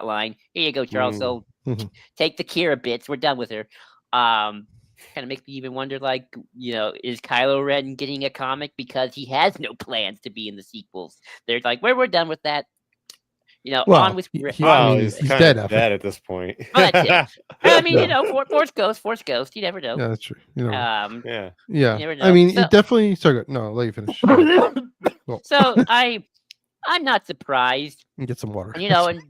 [SPEAKER 4] line. Here you go, Charles. So take the Kira bits. We're done with her. Kind of makes me even wonder, like, is Kylo Ren getting a comic because he has no plans to be in the sequels? They're like, we're done with that. On with.
[SPEAKER 2] He's
[SPEAKER 1] dead
[SPEAKER 2] at this point.
[SPEAKER 4] Well, that's it. I mean, Force Ghost. You never know.
[SPEAKER 1] Yeah, that's true.
[SPEAKER 2] Yeah.
[SPEAKER 4] You never know.
[SPEAKER 1] I mean,
[SPEAKER 4] So-
[SPEAKER 1] it definitely. Sorry, no, I'll let you finish.
[SPEAKER 4] So I'm not surprised.
[SPEAKER 1] Get some water.
[SPEAKER 4] And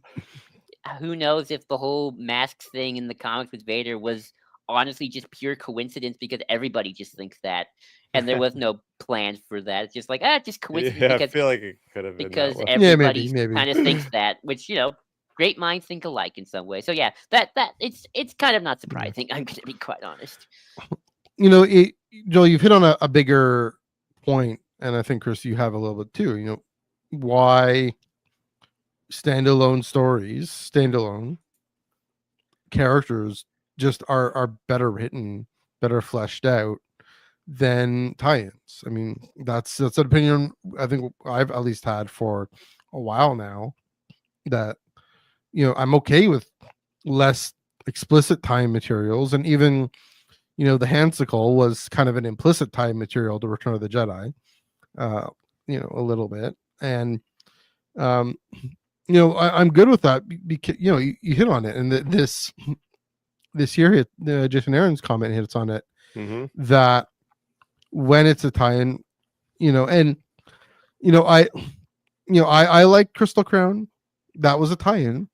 [SPEAKER 4] who knows if the whole masks thing in the comics with Vader was honestly just pure coincidence because everybody just thinks that, and there was no plan for that. It's just like just coincidence.
[SPEAKER 2] Yeah,
[SPEAKER 4] because,
[SPEAKER 2] I feel like it could have been
[SPEAKER 4] because
[SPEAKER 2] that way.
[SPEAKER 4] everybody
[SPEAKER 1] maybe.
[SPEAKER 4] kind of thinks that, which great minds think alike in some way. So yeah, that it's kind of not surprising. I'm going to be quite honest.
[SPEAKER 1] Joel, you've hit on a bigger point, and I think Chris, you have a little bit too. Why standalone stories, standalone characters just are better written, better fleshed out than tie-ins. I mean, that's an opinion I think I've at least had for a while now, that I'm okay with less explicit tie-in materials, and even the Handsicle was kind of an implicit tie-in material to Return of the Jedi. a little bit. And I'm good with that because you hit on it, and this year Jason Aaron's comment hits on it, that when it's a tie-in, and I like Crystal Crown. That was a tie-in.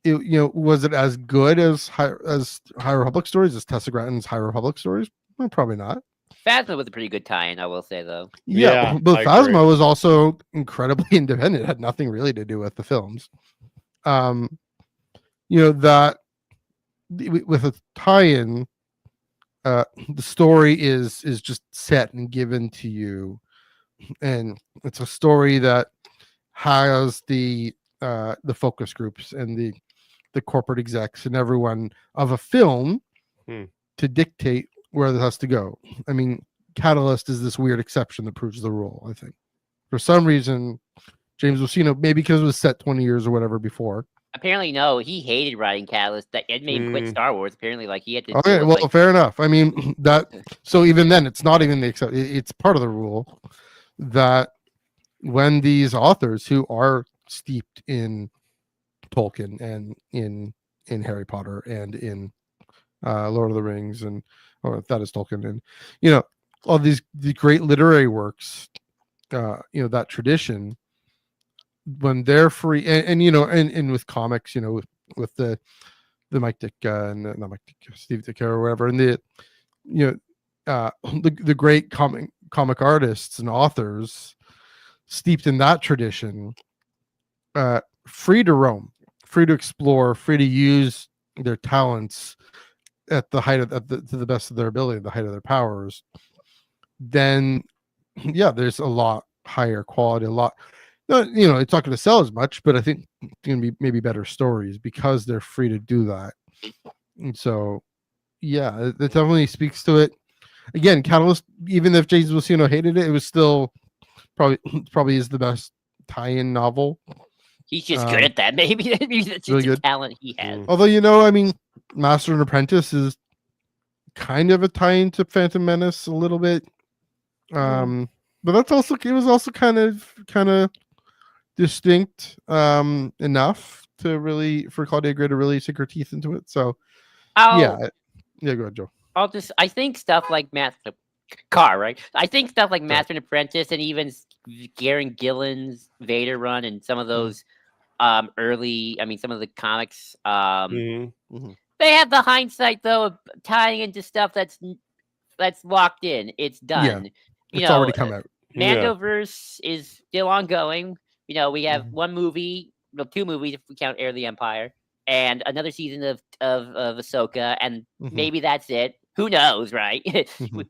[SPEAKER 1] Was it as good as High Republic stories, as Tessa Gratton's High Republic stories? Well, probably not.
[SPEAKER 4] Phasma was a pretty good tie-in, I will say, though.
[SPEAKER 1] Yeah, but Phasma was also incredibly independent. It had nothing really to do with the films. That with a tie-in, the story is just set and given to you, and it's a story that has the focus groups and the corporate execs and everyone of a film to dictate where this has to go. I mean, Catalyst is this weird exception that proves the rule. I think for some reason James Luceno, maybe because it was set 20 years or whatever before.
[SPEAKER 4] Apparently, no, he hated writing Catalyst. That it made him quit Star Wars. Apparently, like he had to.
[SPEAKER 1] Okay, well, fair enough. I mean that. So even then, it's not even the exception. It's part of the rule that when these authors who are steeped in Tolkien and in Harry Potter and in Lord of the Rings, and that is Tolkien, and all the great literary works, that tradition, when they're free, and with comics, with the Mike Ditka and not Mike Ditka, Steve Ditka or whatever, and the great comic artists and authors steeped in that tradition, free to roam, free to explore, free to use their talents at the height of to the best of their ability, the height of their powers, then there's a lot higher quality, it's not going to sell as much, but I think it's going to be maybe better stories because they're free to do that. And so it definitely speaks to it. Again, Catalyst, even if James Luceno hated it, it was still probably is the best tie-in novel.
[SPEAKER 4] He's just good at that. Maybe that's
[SPEAKER 1] really
[SPEAKER 4] just a talent he has.
[SPEAKER 1] Although I mean, Master and Apprentice is kind of a tie-in to Phantom Menace a little bit, but it was also kind of distinct enough for Claudia Gray to really sink her teeth into it. So go ahead, Joe.
[SPEAKER 4] I think stuff like right? I think stuff like Master and Apprentice and even Garen Gillan's Vader run and some of those early, some of the comics, they have the hindsight though of tying into stuff that's locked in. It's done.
[SPEAKER 1] It's already come out.
[SPEAKER 4] Mandoverse is still ongoing. We have one movie, two movies if we count Heir of the Empire, and another season of Ahsoka, and maybe that's it. Who knows, right?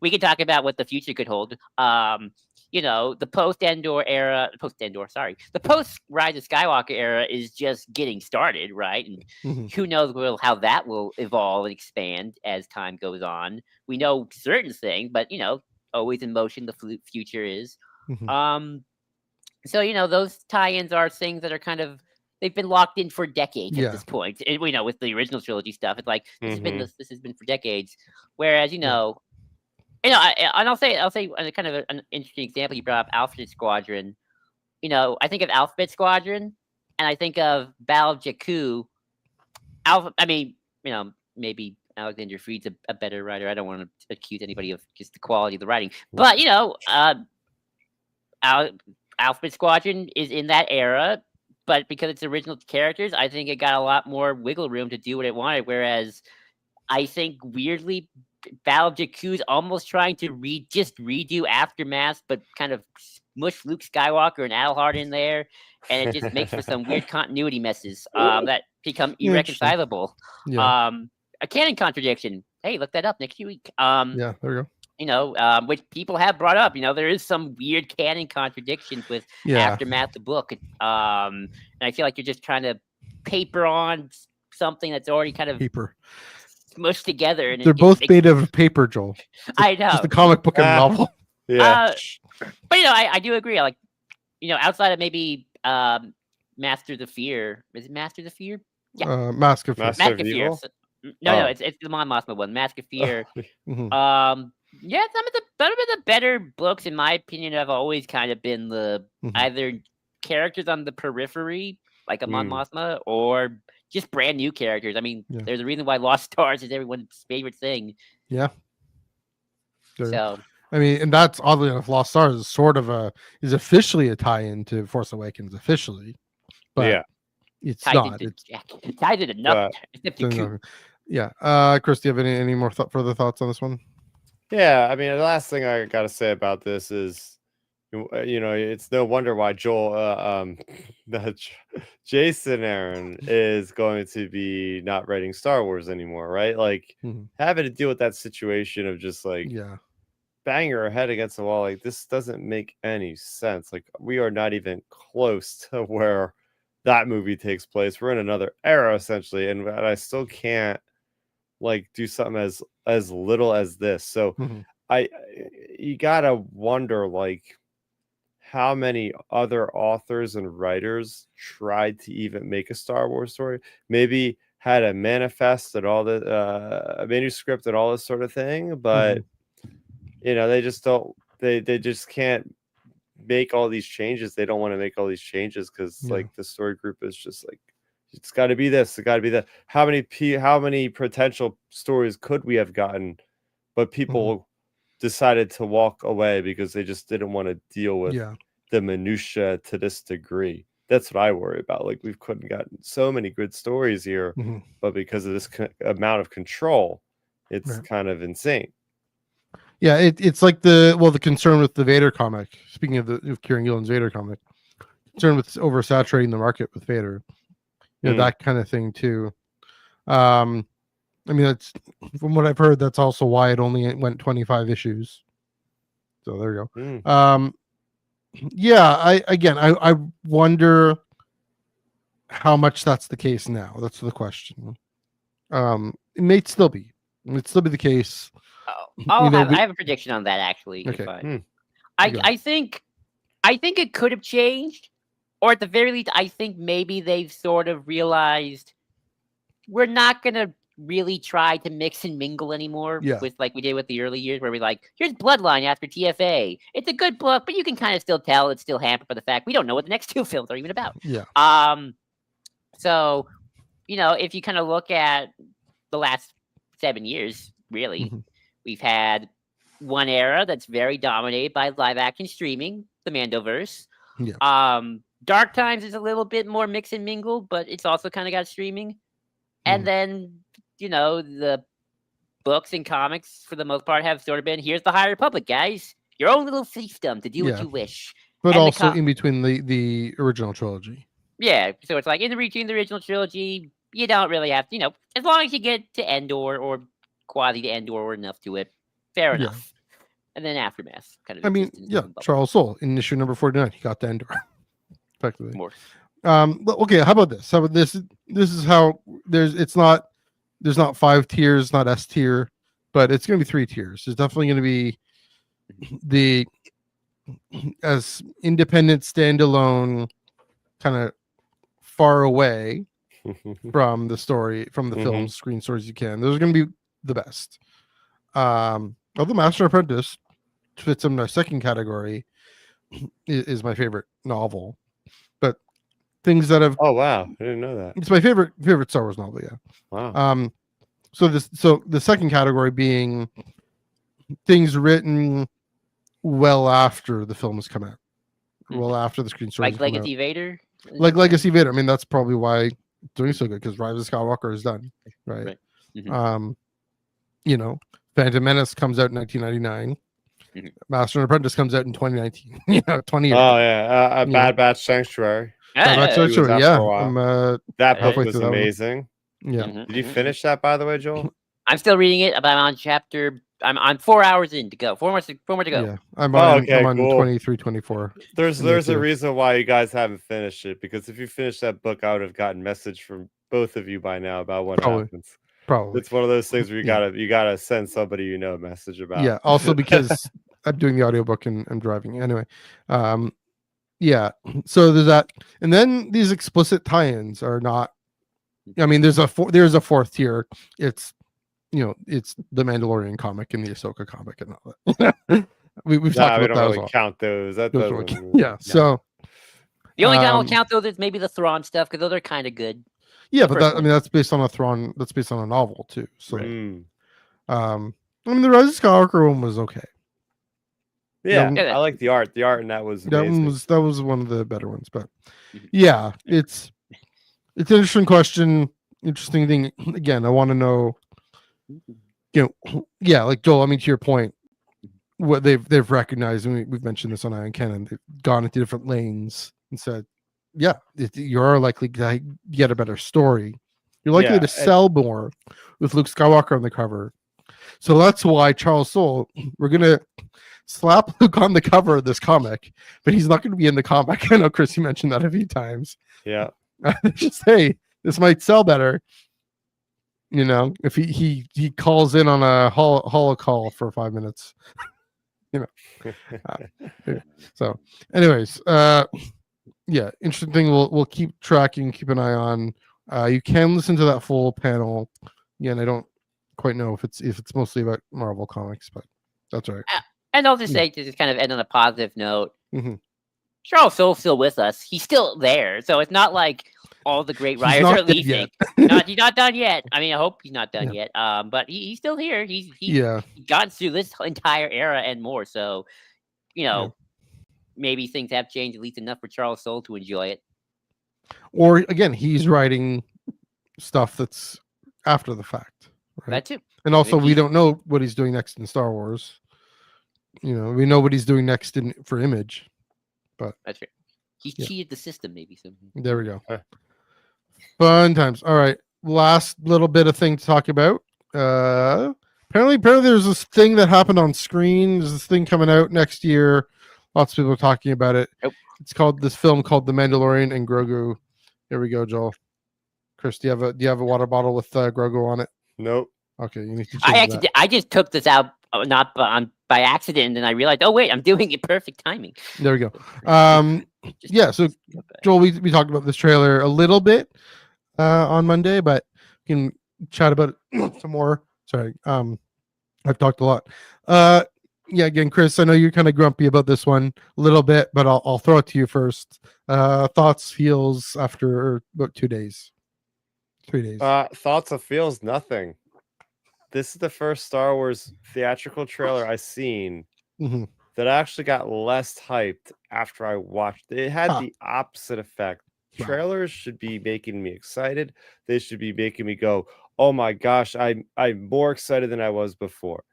[SPEAKER 4] We can talk about what the future could hold. The post-Endor era, the post-Rise of Skywalker era is just getting started, right? And who knows how that will evolve and expand as time goes on. We know certain things, but, always in motion, the future is. So, those tie-ins are things that are kind of, they've been locked in for decades at this point. And, with the original trilogy stuff, it's like, this has been for decades. Whereas, and I'll say kind of an interesting example. You brought up Alphabet Squadron. I think of Alphabet Squadron, and I think of Battle of Jakku. Maybe Alexander Freed's a better writer. I don't want to accuse anybody of just the quality of the writing, but Alphabet Squadron is in that era. But because it's original characters, I think it got a lot more wiggle room to do what it wanted. Whereas I think weirdly, Battle of Jakku is almost trying to redo Aftermath, but kind of smush Luke Skywalker and Adelhard in there, and it just makes for some weird continuity messes that become irreconcilable. A canon contradiction. Hey, look that up next week.
[SPEAKER 1] There we go.
[SPEAKER 4] Which people have brought up. There is some weird canon contradictions with Aftermath, the book. And I feel like you're just trying to paper on something that's already kind of smushed together. And
[SPEAKER 1] they're both made of paper, Joel.
[SPEAKER 4] I know.
[SPEAKER 1] Just a comic book and a novel.
[SPEAKER 4] But I do agree. Like, outside of maybe Master the Fear. Is it Master the Fear? Yeah.
[SPEAKER 1] Mask of Fear.
[SPEAKER 4] Mask of Fear. No, it's the Mon Mothma one. Mask of Fear. Yeah, some of the better books, in my opinion, have always kind of been the either characters on the periphery, like a Mon Mothma, or just brand new characters. I mean, there's a reason why Lost Stars is everyone's favorite thing.
[SPEAKER 1] Yeah.
[SPEAKER 4] So
[SPEAKER 1] I mean, and that's oddly enough, Lost Stars is sort of is officially a tie-in to Force Awakens officially, but it's not. It's
[SPEAKER 4] tied into enough.
[SPEAKER 1] Yeah. Chris, do you have any more further thoughts on this one?
[SPEAKER 2] Yeah, I mean, the last thing I gotta say about this is, it's no wonder why Jason Aaron is going to be not writing Star Wars anymore, right? Like having to deal with that situation of just like bang your head against the wall, like this doesn't make any sense. Like we are not even close to where that movie takes place. We're in another era essentially, and I still can't like do something as little as this. So you gotta wonder like how many other authors and writers tried to even make a Star Wars story, maybe had a manifest and all the a manuscript and all this sort of thing, but they just don't, they just can't make all these changes. They don't want to make all these changes because like the story group is just like, it's got to be this, it got to be that. How many potential stories could we have gotten, but people decided to walk away because they just didn't want to deal with the minutia to this degree. That's what I worry about. Like we couldn't gotten so many good stories here, but because of this amount of control, it's kind of insane.
[SPEAKER 1] Yeah, it's like the concern with the Vader comic. Speaking of Kieran Gillen's Vader comic, concern with oversaturating the market with Vader. That kind of thing too. I mean, that's from what I've heard. That's also why it only went 25 issues. So there you go. Yeah, I wonder how much that's the case now. That's the question. It may still be. It may still be the case.
[SPEAKER 4] I have a prediction on that actually.
[SPEAKER 1] Okay.
[SPEAKER 4] I think it could have changed, or at the very least, I think maybe they've sort of realized we're not gonna really try to mix and mingle anymore with like we did with the early years, where we like, here's Bloodline after TFA. It's a good book, but you can kind of still tell it's still hampered by the fact we don't know what the next two films are even about. So if you kind of look at the last 7 years, really, we've had one era that's very dominated by live action streaming, the Mandoverse. Dark Times is a little bit more mix and mingle, but it's also kind of got streaming. And then, the books and comics, for the most part, have sort of been, here's the High Republic, guys. Your own little fiefdom to do what you wish.
[SPEAKER 1] But and also in between the original trilogy.
[SPEAKER 4] Yeah, so it's like, in between the original trilogy, you don't really have to, as long as you get to Endor or quasi to Endor or enough to it, fair enough. And then Aftermath. Kind of.
[SPEAKER 1] I mean, Charles Soule, in issue number 49, he got to Endor. Effectively.
[SPEAKER 4] More.
[SPEAKER 1] Okay, how about this? How about this? This is how there's not 5 tiers, not S tier, but it's going to be 3 tiers. There's definitely going to be the as independent, standalone, kind of far away from the story, from the film, screen stories you can. Those are going to be the best. Although Master and Apprentice fits in our second category, is my favorite novel. But things that have
[SPEAKER 2] I didn't know that.
[SPEAKER 1] It's my favorite Star Wars novel. So the second category being things written well after the films come out, well after the screen stories,
[SPEAKER 4] like Legacy Vader.
[SPEAKER 1] Like Legacy Vader. I mean, that's probably why it's doing so good, because Rise of Skywalker is done, right? Phantom Menace comes out in 1999. Master and Apprentice comes out in 2019. 20 years.
[SPEAKER 2] Oh yeah, Bad Batch Sanctuary.
[SPEAKER 1] That
[SPEAKER 2] book was amazing. Did you finish that, by the way, Joel?
[SPEAKER 4] I'm still reading it, but I'm on 4 hours in to go. 4 more to go.
[SPEAKER 1] Yeah, I'm on 23, 24.
[SPEAKER 2] There's a reason why you guys haven't finished it, because if you finished that book, I would have gotten message from both of you by now about what happens.
[SPEAKER 1] Probably.
[SPEAKER 2] It's one of those things where you gotta send somebody a message about.
[SPEAKER 1] Yeah. Also because I'm doing the audiobook and I'm driving anyway. So there's that, and then these explicit tie-ins are not. I mean, there's a fourth tier. It's it's the Mandalorian comic and the Ahsoka comic and all that. We've talked
[SPEAKER 2] we
[SPEAKER 1] about
[SPEAKER 2] don't
[SPEAKER 1] that
[SPEAKER 2] really
[SPEAKER 1] as well.
[SPEAKER 2] count those. That
[SPEAKER 1] Those are-
[SPEAKER 2] doesn't.
[SPEAKER 1] yeah. So
[SPEAKER 4] The only time I'll count those is maybe the Thrawn stuff because those are kind of good.
[SPEAKER 1] yeah,
[SPEAKER 4] The
[SPEAKER 1] but
[SPEAKER 4] first one.
[SPEAKER 1] that's based on a Thrawn. That's based on a novel too. So
[SPEAKER 2] Mm.
[SPEAKER 1] the Rise of Skywalker one was okay.
[SPEAKER 2] Yeah,
[SPEAKER 1] one-
[SPEAKER 2] I like the art. The art in that was
[SPEAKER 1] That
[SPEAKER 2] amazing.
[SPEAKER 1] was one of the better ones. But
[SPEAKER 4] Mhm.
[SPEAKER 1] yeah, it's an interesting question. Interesting thing. Again, I want to know. Yeah, like Joel. I mean, to your point, what they've recognized, and we've mentioned this on Iron Cannon. They've gone into different lanes and said, yeah, you're likely to get a better story. You're likely to sell more with Luke Skywalker on the cover. So that's why Charles Soule, we're gonna slap Luke on the cover of this comic, but he's not going to be in the comic. I know, Chris, you mentioned that a few times.
[SPEAKER 2] Yeah.
[SPEAKER 1] Just hey, this might sell better. If he calls in on a holo call for 5 minutes. So, anyways, yeah, interesting thing. We'll keep tracking, keep an eye on. You can listen to that full panel. Again, I don't quite know if it's mostly about Marvel comics, but that's all right.
[SPEAKER 4] And I'll just say to just kind of end on a positive note.
[SPEAKER 1] Mhm.
[SPEAKER 4] Charles Soule's still with us. He's still there, so it's not like all the great writers are leaving. He's not done yet. I mean, I hope he's not done yet. But he's still here. He's gotten through this entire era and more. So, maybe things have changed at least enough for Charles Soule to enjoy it.
[SPEAKER 1] Or again, he's writing stuff that's after the fact. Right?
[SPEAKER 4] That too.
[SPEAKER 1] And also, we don't know what he's doing next in Star Wars. We know what he's doing next for Image, but
[SPEAKER 4] that's right. He cheated the system, maybe. So
[SPEAKER 1] there we go. Fun times. All right, last little bit of thing to talk about. Apparently, there's this thing that happened on screen. There's this thing coming out next year. Lots of people are talking about it.
[SPEAKER 4] Nope.
[SPEAKER 1] It's called The Mandalorian and Grogu. Here we go, Joel. Chris, do you have a water bottle with Grogu on it?
[SPEAKER 2] Nope.
[SPEAKER 1] Okay, you need to change that.
[SPEAKER 4] I just took this out not by accident, and I realized, oh wait, I'm doing it perfect timing.
[SPEAKER 1] There we go. Yeah. So Joel, we talked about this trailer a little bit on Monday, but we can chat about it some more. Sorry. I've talked a lot. Yeah. Again, Chris, I know you're kind of grumpy about this one a little bit, but I'll throw it to you first. Thoughts, feels after about 2 days, 3 days.
[SPEAKER 2] Thoughts of feels nothing. This is the first Star Wars theatrical trailer I've seen that actually got less hyped after I watched it. It had the opposite effect.
[SPEAKER 1] Wow.
[SPEAKER 2] Trailers should be making me excited. They should be making me go, oh my gosh, I'm more excited than I was before.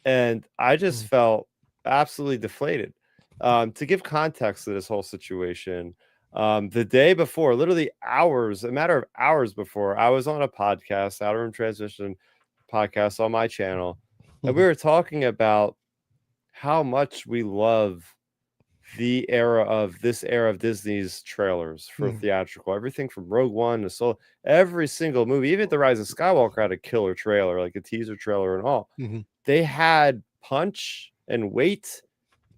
[SPEAKER 2] And I just felt absolutely deflated. To give context to this whole situation, the day before, literally a matter of hours before, I was on a podcast, Outer Room Transition podcast on my channel, and we were talking about how much we love this era of Disney's trailers for theatrical. Everything from Rogue One to Solo, every single movie, even The Rise of Skywalker had a killer trailer, like a teaser trailer and all. They had punch and weight.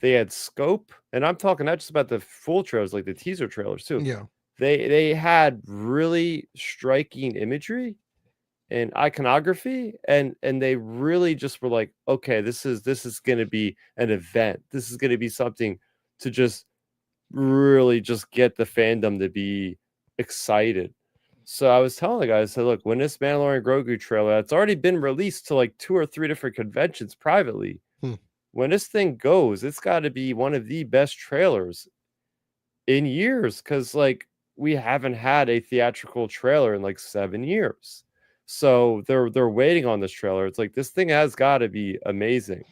[SPEAKER 2] They had scope, and I'm talking not just about the full trailers, like the teaser trailers too.
[SPEAKER 1] Yeah,
[SPEAKER 2] they had really striking imagery and iconography, and they really just were like, okay, this is going to be an event. This is going to be something to just really just get the fandom to be excited. So I was telling the guys, I said, look, when this Mandalorian Grogu trailer, it's already been released to like 2 or 3 different conventions privately. When this thing goes, it's got to be one of the best trailers in years, because like we haven't had a theatrical trailer in like 7 years. So they're waiting on this trailer. It's like, this thing has got to be amazing.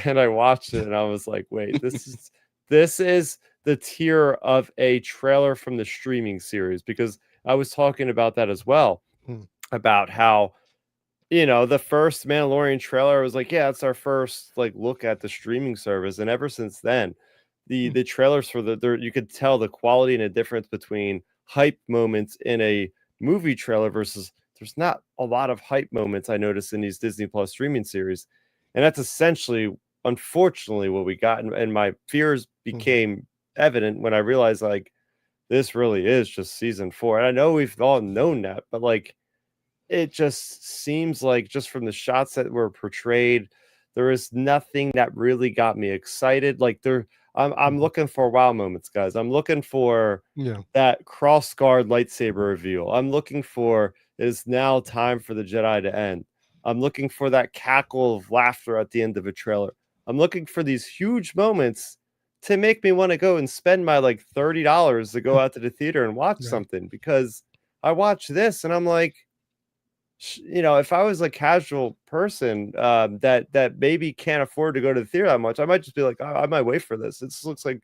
[SPEAKER 2] And I watched it and I was like, wait, this is the tier of a trailer from the streaming series, because I was talking about that as well, about how, the first Mandalorian trailer was like, yeah, it's our first like look at the streaming service. And ever since then, the trailers for you could tell the quality and the difference between hype moments in a movie trailer versus there's not a lot of hype moments I noticed in these Disney Plus streaming series. And that's essentially, unfortunately, what we got. And my fears became evident when I realized like this really is just season 4. And I know we've all known that, but like it just seems like, just from the shots that were portrayed, there is nothing that really got me excited. Like I'm looking for wow moments, guys. I'm looking for that cross guard lightsaber reveal. I'm looking for, it is now time for the Jedi to end. I'm looking for that cackle of laughter at the end of a trailer. I'm looking for these huge moments to make me want to go and spend my like $30 to go out to the theater and watch something, because I watch this and I'm like, you know, if I was a casual person that maybe can't afford to go to the theater that much, I might just be like, I might wait for this. This looks like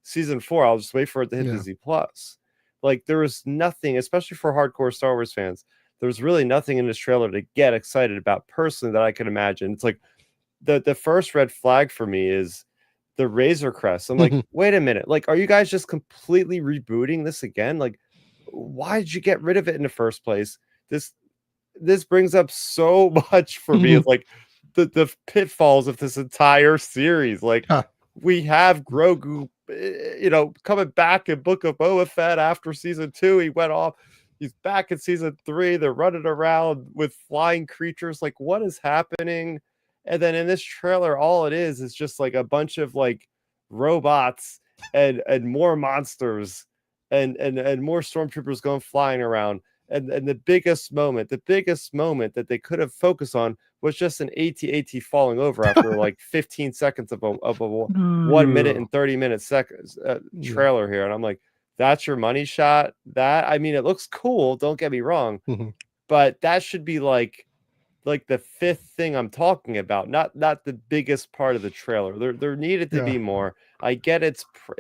[SPEAKER 2] season 4. I'll just wait for it to hit Disney Plus. Like, there was nothing, especially for hardcore Star Wars fans, there was really nothing in this trailer to get excited about personally that I can imagine. It's like the first red flag for me is the Razor Crest. I'm like, wait a minute. Like, are you guys just completely rebooting this again? Like, why did you get rid of it in the first place? This brings up so much for me. It's like the pitfalls of this entire series. Like, we have Grogu, you know, coming back in Book of Boba Fett after season 2. He went off. He's back in season 3. They're running around with flying creatures. Like, what is happening? And then in this trailer, all it is just like a bunch of like robots and more monsters and more stormtroopers going flying around. And the biggest moment that they could have focused on was just an AT-AT falling over after like 15 seconds of a 1 minute and 30 seconds trailer here. And I'm like, that's your money shot? That, I mean, it looks cool, don't get me wrong, but that should be like the 5th thing I'm talking about, not the biggest part of the trailer. There needed to be more. I get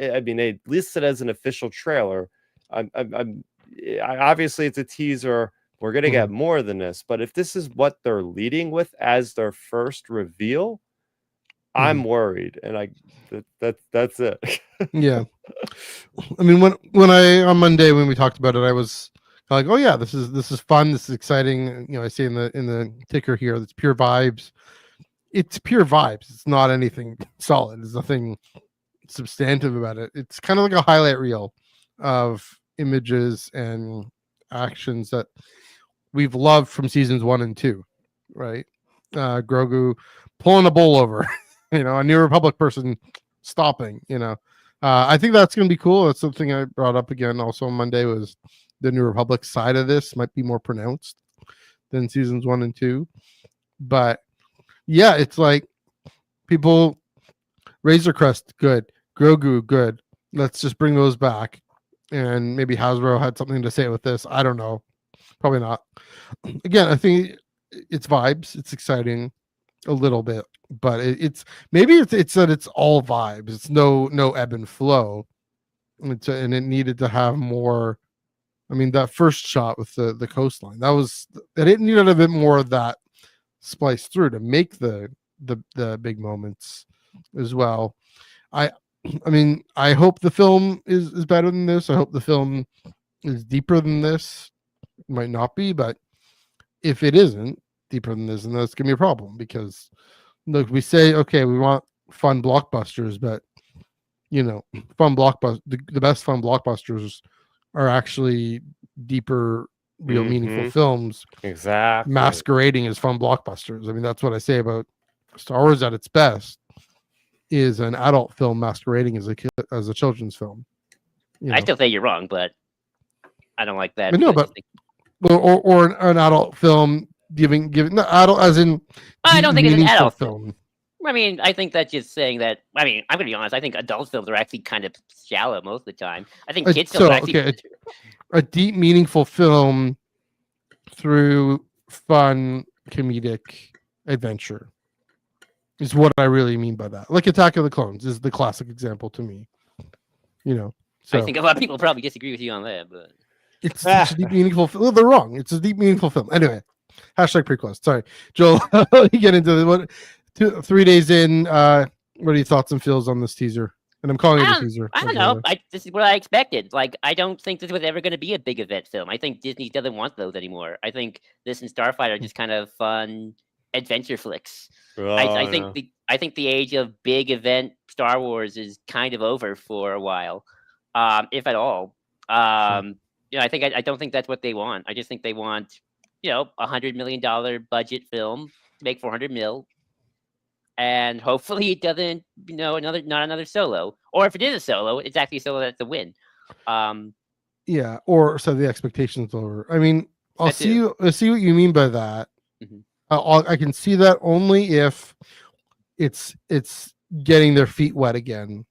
[SPEAKER 2] I mean, they listed it as an official trailer. Obviously it's a teaser. We're gonna get more than this, but if this is what they're leading with as their first reveal, I'm worried. And that's it.
[SPEAKER 1] Yeah. I mean, when I on Monday when we talked about it, I was like, oh yeah, this is fun, this is exciting. You know, I say in the ticker here, it's pure vibes. It's pure vibes. It's not anything solid. There's nothing substantive about it. It's kind of like a highlight reel of images and actions that we've loved from seasons 1 and 2, right? Grogu pulling a bull over, you know, a New Republic person stopping, you know. I think that's going to be cool. That's something I brought up again also on Monday, was the New Republic side of this might be more pronounced than seasons 1 and 2. But yeah, it's like people, Razor Crest, good. Grogu, good. Let's just bring those back. And maybe Hasbro had something to say with this. I don't know. Probably not. Again, I think it's vibes. It's exciting a little bit, but it's that it's all vibes. It's no ebb and flow. And it needed to have more. I mean, that first shot with the coastline, it needed a bit more of that spliced through to make the big moments as well. I mean, I hope the film is better than this. I hope the film is deeper than this. It might not be, but if it isn't deeper than this, then that's gonna be a problem, because look, we say, okay, we want fun blockbusters, but you know, the best fun blockbusters are actually deeper, real meaningful films,
[SPEAKER 2] exactly,
[SPEAKER 1] masquerading as fun blockbusters. I mean, that's what I say about Star Wars at its best, is an adult film masquerading as a children's film. You know?
[SPEAKER 4] I still think you're wrong, but I don't like that.
[SPEAKER 1] No, but or an adult film giving adult as in
[SPEAKER 4] I don't think it's an adult
[SPEAKER 1] film.
[SPEAKER 4] I mean, I think that's just saying that. I mean, I'm gonna be honest. I think adult films are actually kind of shallow most of the time. I think kids films are actually
[SPEAKER 1] a deep, meaningful film through fun, comedic adventure is what I really mean by that. Like Attack of the Clones is the classic example to me. You know, so
[SPEAKER 4] I think a lot of people probably disagree with you on that, but
[SPEAKER 1] it's such a deep, meaningful film. Well, they're wrong. It's a deep, meaningful film. Anyway, hashtag prequest. Sorry, Joel. You get into what 3 days in. What are your thoughts and feels on this teaser? And I'm calling it a teaser.
[SPEAKER 4] I don't know. This is what I expected. Like, I don't think this was ever going to be a big event film. I think Disney doesn't want those anymore. I think this and Starfighter are just kind of fun adventure flicks. I think the age of big event Star Wars is kind of over for a while, if at all. You know, I don't think that's what they want. I just think they want $100 million budget film, make 400 mil, and hopefully it doesn't, not another Solo. Or if it is a Solo, it's actually a Solo that's a win.
[SPEAKER 1] Yeah, or so the expectations lower. I mean, I'll see what you mean by that.
[SPEAKER 4] Mhm.
[SPEAKER 1] I can see that only if it's getting their feet wet again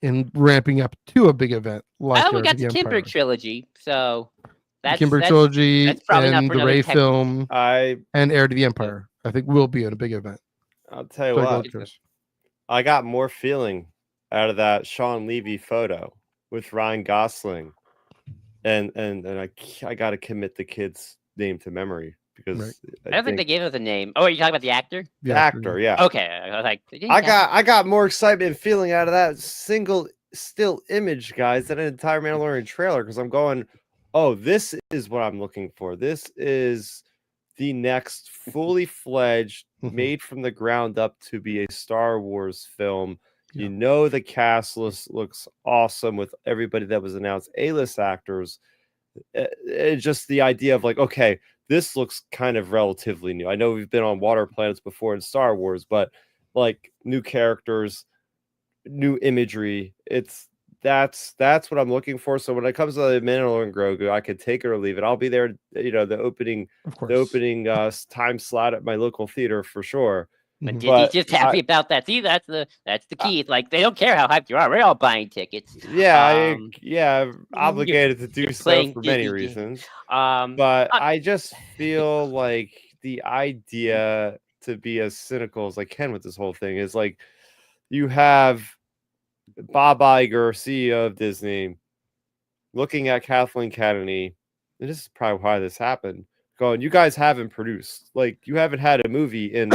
[SPEAKER 1] and ramping up to a big event like
[SPEAKER 4] we got the
[SPEAKER 1] Empire.
[SPEAKER 4] Kimber trilogy, so that's
[SPEAKER 1] Kimber trilogy
[SPEAKER 4] that's probably not
[SPEAKER 1] and
[SPEAKER 4] for
[SPEAKER 1] the
[SPEAKER 4] another
[SPEAKER 1] Rey
[SPEAKER 4] 10
[SPEAKER 1] film
[SPEAKER 2] I
[SPEAKER 1] and Heir to the Empire. I think will be at a big event.
[SPEAKER 2] I'll tell you
[SPEAKER 1] Sorry, go
[SPEAKER 2] what,
[SPEAKER 1] ahead, Chris.
[SPEAKER 2] I got more feeling out of that Sean Levy photo with Ryan Gosling, and I got to commit the kid's name to memory because
[SPEAKER 1] Right.
[SPEAKER 4] I don't think they gave us a name. Oh, are you talking about the actor?
[SPEAKER 2] The actor, yeah.
[SPEAKER 4] Okay, I was like,
[SPEAKER 2] I got more excitement and feeling out of that single still image, guys, than an entire Mandalorian trailer, because I'm going, oh, this is what I'm looking for. This is the next fully fledged, made from the ground up to be a Star Wars film.
[SPEAKER 1] Yeah.
[SPEAKER 2] You know, the cast looks awesome with everybody that was announced, A-list actors. Just the idea of like, okay, this looks kind of relatively new. I know we've been on water planets before in Star Wars, but like new characters, new imagery. That's what I'm looking for. So when it comes to the Mandalorian Grogu, I could take it or leave it. I'll be there, the opening time slot at my local theater for sure.
[SPEAKER 4] But Disney's just happy about that. See, that's the key. It's like they don't care how hyped you are. We're all buying tickets.
[SPEAKER 2] Yeah, obligated to do so for many reasons. But I just feel like the idea, to be as cynical as I can with this whole thing, is like you have Bob Iger, CEO of Disney, looking at Kathleen Kennedy, and this is probably why this happened, going, you guys haven't produced, like, you haven't had a movie in,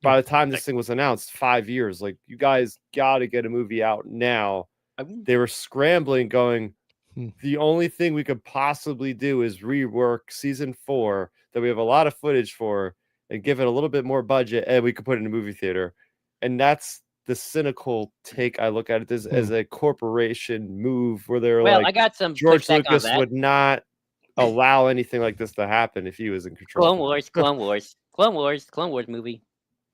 [SPEAKER 2] by the time this thing was announced, 5 years. Like, you guys got to get a movie out now. They were scrambling, going, the only thing we could possibly do is rework season 4 that we have a lot of footage for and give it a little bit more budget, and we could put it in a movie theater. And that's the cynical take I look at it as a corporation move, where they're
[SPEAKER 4] I got some
[SPEAKER 2] George Lucas would not allow anything like this to happen if he was in control.
[SPEAKER 4] Clone Wars movie.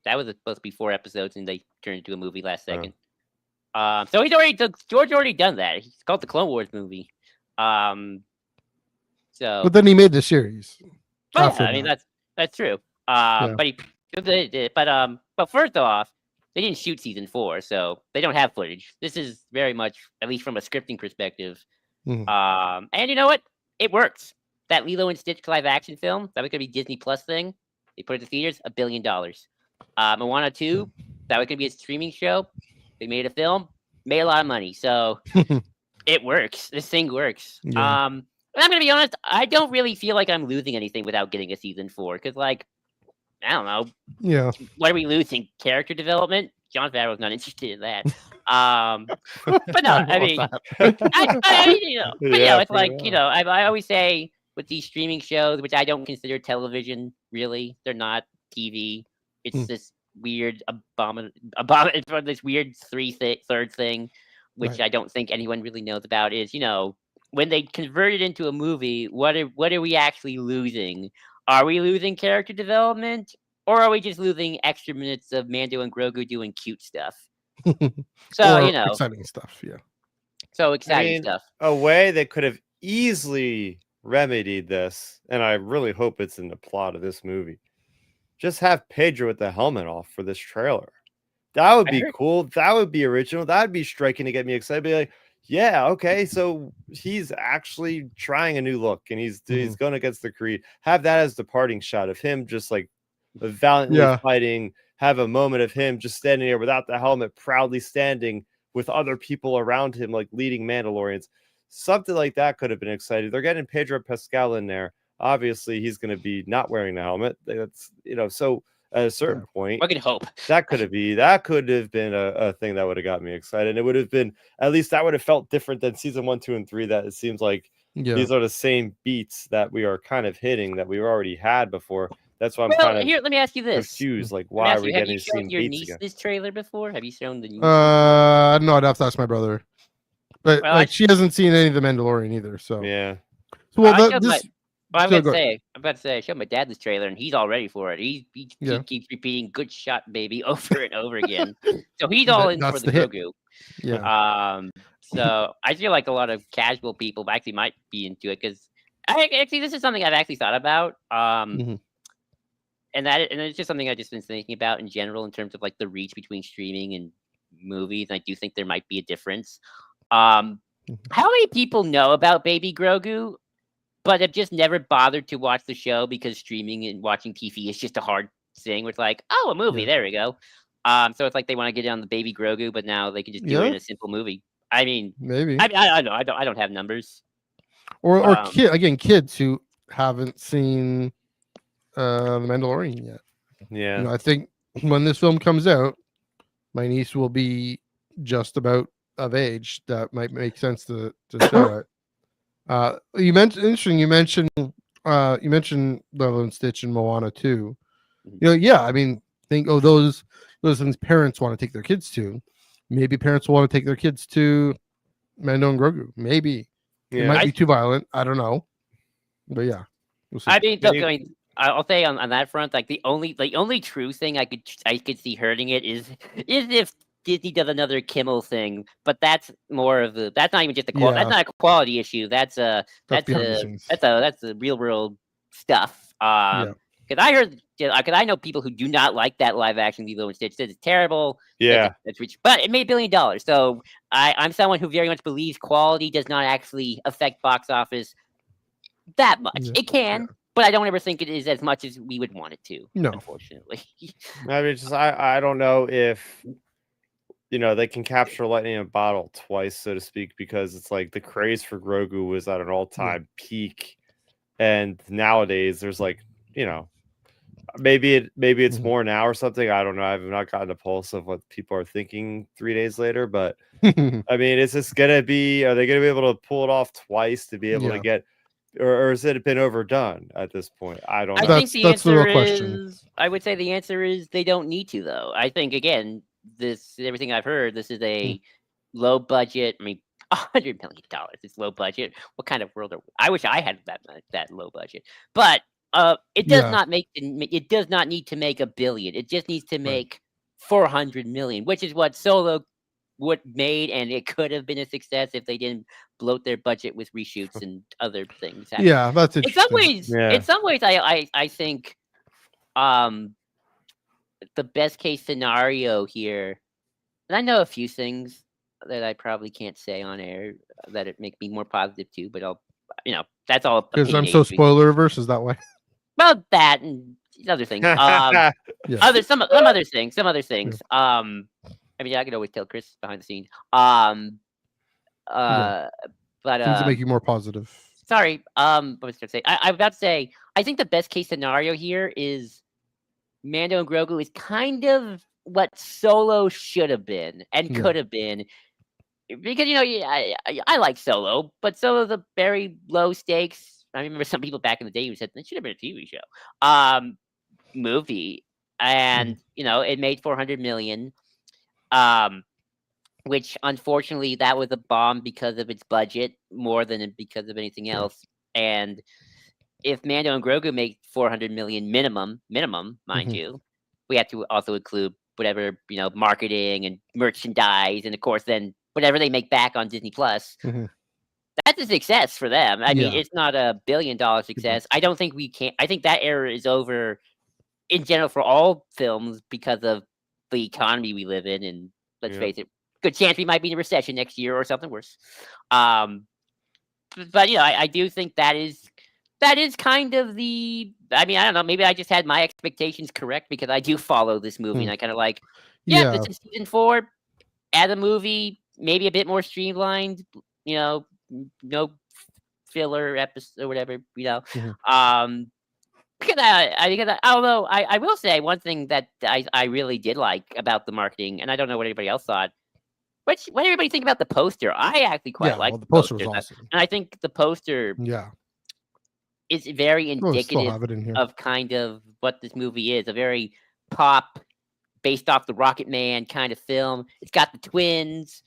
[SPEAKER 4] That was supposed to be 4 episodes, and they turned it into a movie last second. So George already done that. He's called the Clone Wars movie. But
[SPEAKER 1] then he made the series.
[SPEAKER 4] I mean that's true. But first off, they didn't shoot season 4, so they don't have footage. This is very much, at least from a scripting perspective. And you know what? It works. That Lilo and Stitch live action film, that was gonna be Disney Plus thing. They put it to theaters, $1 billion. Moana 2, that was gonna be a streaming show. They made a film, made a lot of money. So it works. This thing works.
[SPEAKER 1] Yeah.
[SPEAKER 4] And I'm gonna be honest, I don't really feel like I'm losing anything without getting a season 4, because like, I don't know.
[SPEAKER 1] Yeah.
[SPEAKER 4] What are we losing? Character development? Jon Favreau's not interested in that. But no, I mean, it's like, I always say with these streaming shows, which I don't consider television, really, they're not TV. It's this weird this weird third thing, which I don't think anyone really knows about, is, when they convert it into a movie, what are we actually losing? Are we losing character development, or are we just losing extra minutes of Mando and Grogu doing cute stuff? So,
[SPEAKER 1] exciting stuff, yeah.
[SPEAKER 4] So exciting stuff.
[SPEAKER 2] A way they could have easily remedied this, and I really hope it's in the plot of this movie, just have Pedro with the helmet off for this trailer. That would be cool. That would be original. That would be striking to get me excited. Be like, yeah, okay, so he's actually trying a new look, and he's going against the Creed. Have that as the parting shot of him just like valiantly fighting. Have a moment of him just standing there without the helmet, proudly standing with other people around him, like leading Mandalorians. Something like that could have been exciting. They're getting Pedro Pascal in there. Obviously, he's going to be not wearing the helmet. That's, so at a certain point,
[SPEAKER 4] I can hope
[SPEAKER 2] that could have been a thing that would have got me excited. It would have been, at least that would have felt different than season 1, 2, and 3. That it seems like these are the same beats that we are kind of hitting that we already had before. That's why I'm kind of
[SPEAKER 4] let me ask you this.
[SPEAKER 2] confused. Like, why are we getting the same beats again?
[SPEAKER 4] Have you shown your niece this trailer before? Have you shown the niece?
[SPEAKER 1] No, I'd have to ask my brother. But she hasn't seen any of the Mandalorian either. So
[SPEAKER 2] yeah.
[SPEAKER 1] So
[SPEAKER 4] Well,
[SPEAKER 1] I'm
[SPEAKER 4] about to say, I showed my dad this trailer, and he's all ready for it. He keeps repeating "good shot, baby" over and over again. So he's all in for the Grogu.
[SPEAKER 1] Yeah.
[SPEAKER 4] So I feel like a lot of casual people actually might be into it because this is something I've actually thought about. And it's just something I've just been thinking about in general in terms of like the reach between streaming and movies. And I do think there might be a difference. How many people know about Baby Grogu, but have just never bothered to watch the show because streaming and watching TV is just a hard thing? With like, oh, a movie, there we go. So it's like they want to get on the Baby Grogu, but now they can just do it in a simple movie. I mean,
[SPEAKER 1] maybe
[SPEAKER 4] I don't have numbers.
[SPEAKER 1] Or kids who haven't seen The Mandalorian yet.
[SPEAKER 2] Yeah.
[SPEAKER 1] You know, I think when this film comes out, my niece will be just about of age. That might make sense to show it. You mentioned Lilo and Stitch and Moana too. You know, I mean, think those things parents want to take their kids to. Maybe parents will want to take their kids to Mando and Grogu. Maybe it might be too violent. I don't know, but yeah, we'll see.
[SPEAKER 4] I mean, I'll say on that front, like the only true thing I could see hurting it is if Disney does another Kimmel thing, but that's more of that's not even just that's not a quality issue. That's a real world stuff. Because I know people who do not like that live action Lilo and Stitch. Says it's terrible.
[SPEAKER 2] Yeah,
[SPEAKER 4] but it made $1 billion. So I'm someone who very much believes quality does not actually affect box office that much. It can, but I don't ever think it is as much as we would want it to. No, unfortunately.
[SPEAKER 2] I mean, I don't know if they can capture lightning in a bottle twice, so to speak, because it's like the craze for Grogu was at an all-time peak, and nowadays there's like maybe it's more now or something. I don't know. I've not gotten a pulse of what people are thinking 3 days later, but I mean, is this gonna be? Are they gonna be able to pull it off twice to be able to get, or has it been overdone at this point? I don't know.
[SPEAKER 4] I think the answer is, I would say the answer is they don't need to, though. I think again, everything I've heard, this is a low budget. I mean, $100 million. It's low budget. What kind of world I wish I had that low budget, but. It does not need to make $1 billion. It just needs to make $400 million, which is what Solo would made, and it could have been a success if they didn't bloat their budget with reshoots and other things.
[SPEAKER 1] Yeah, that's interesting.
[SPEAKER 4] In some ways, I think the best case scenario here, and I know a few things that I probably can't say on air that it make me more positive too, but I'll that's all
[SPEAKER 1] because I'm so spoiler averse. Is that why?
[SPEAKER 4] Well, that and other things. Some other things. I mean, I could always tell Chris behind the scenes. But
[SPEAKER 1] things that make you more positive.
[SPEAKER 4] Sorry. What was I going to say? I'm about to say. I think the best case scenario here is Mando and Grogu is kind of what Solo should have been and could have been. Because I like Solo, but Solo's a very low stakes. I remember some people back in the day who said it should have been a TV show, movie, and it made $400 million, which unfortunately that was a bomb because of its budget more than because of anything else. And if Mando and Grogu make $400 million minimum, mind you, we have to also include whatever marketing and merchandise, and of course then whatever they make back on Disney Plus. That's a success for them. I mean, it's not a $1 billion success. I don't think we can. I think that era is over in general for all films because of the economy we live in. And let's face it, good chance we might be in a recession next year or something worse. But I do think that is kind of the. I mean, I don't know. Maybe I just had my expectations correct because I do follow this movie, and I kind of like, this is season 4. Add a movie, maybe a bit more streamlined. No filler episode or whatever, because although I will say one thing that I really did like about the marketing, and I don't know what anybody else thought. What everybody think about the poster? I actually quite like the poster.
[SPEAKER 1] Was awesome.
[SPEAKER 4] And I think the poster is very indicative of kind of what this movie is, a very pop, based off the Rocket Man kind of film. It's got the twins.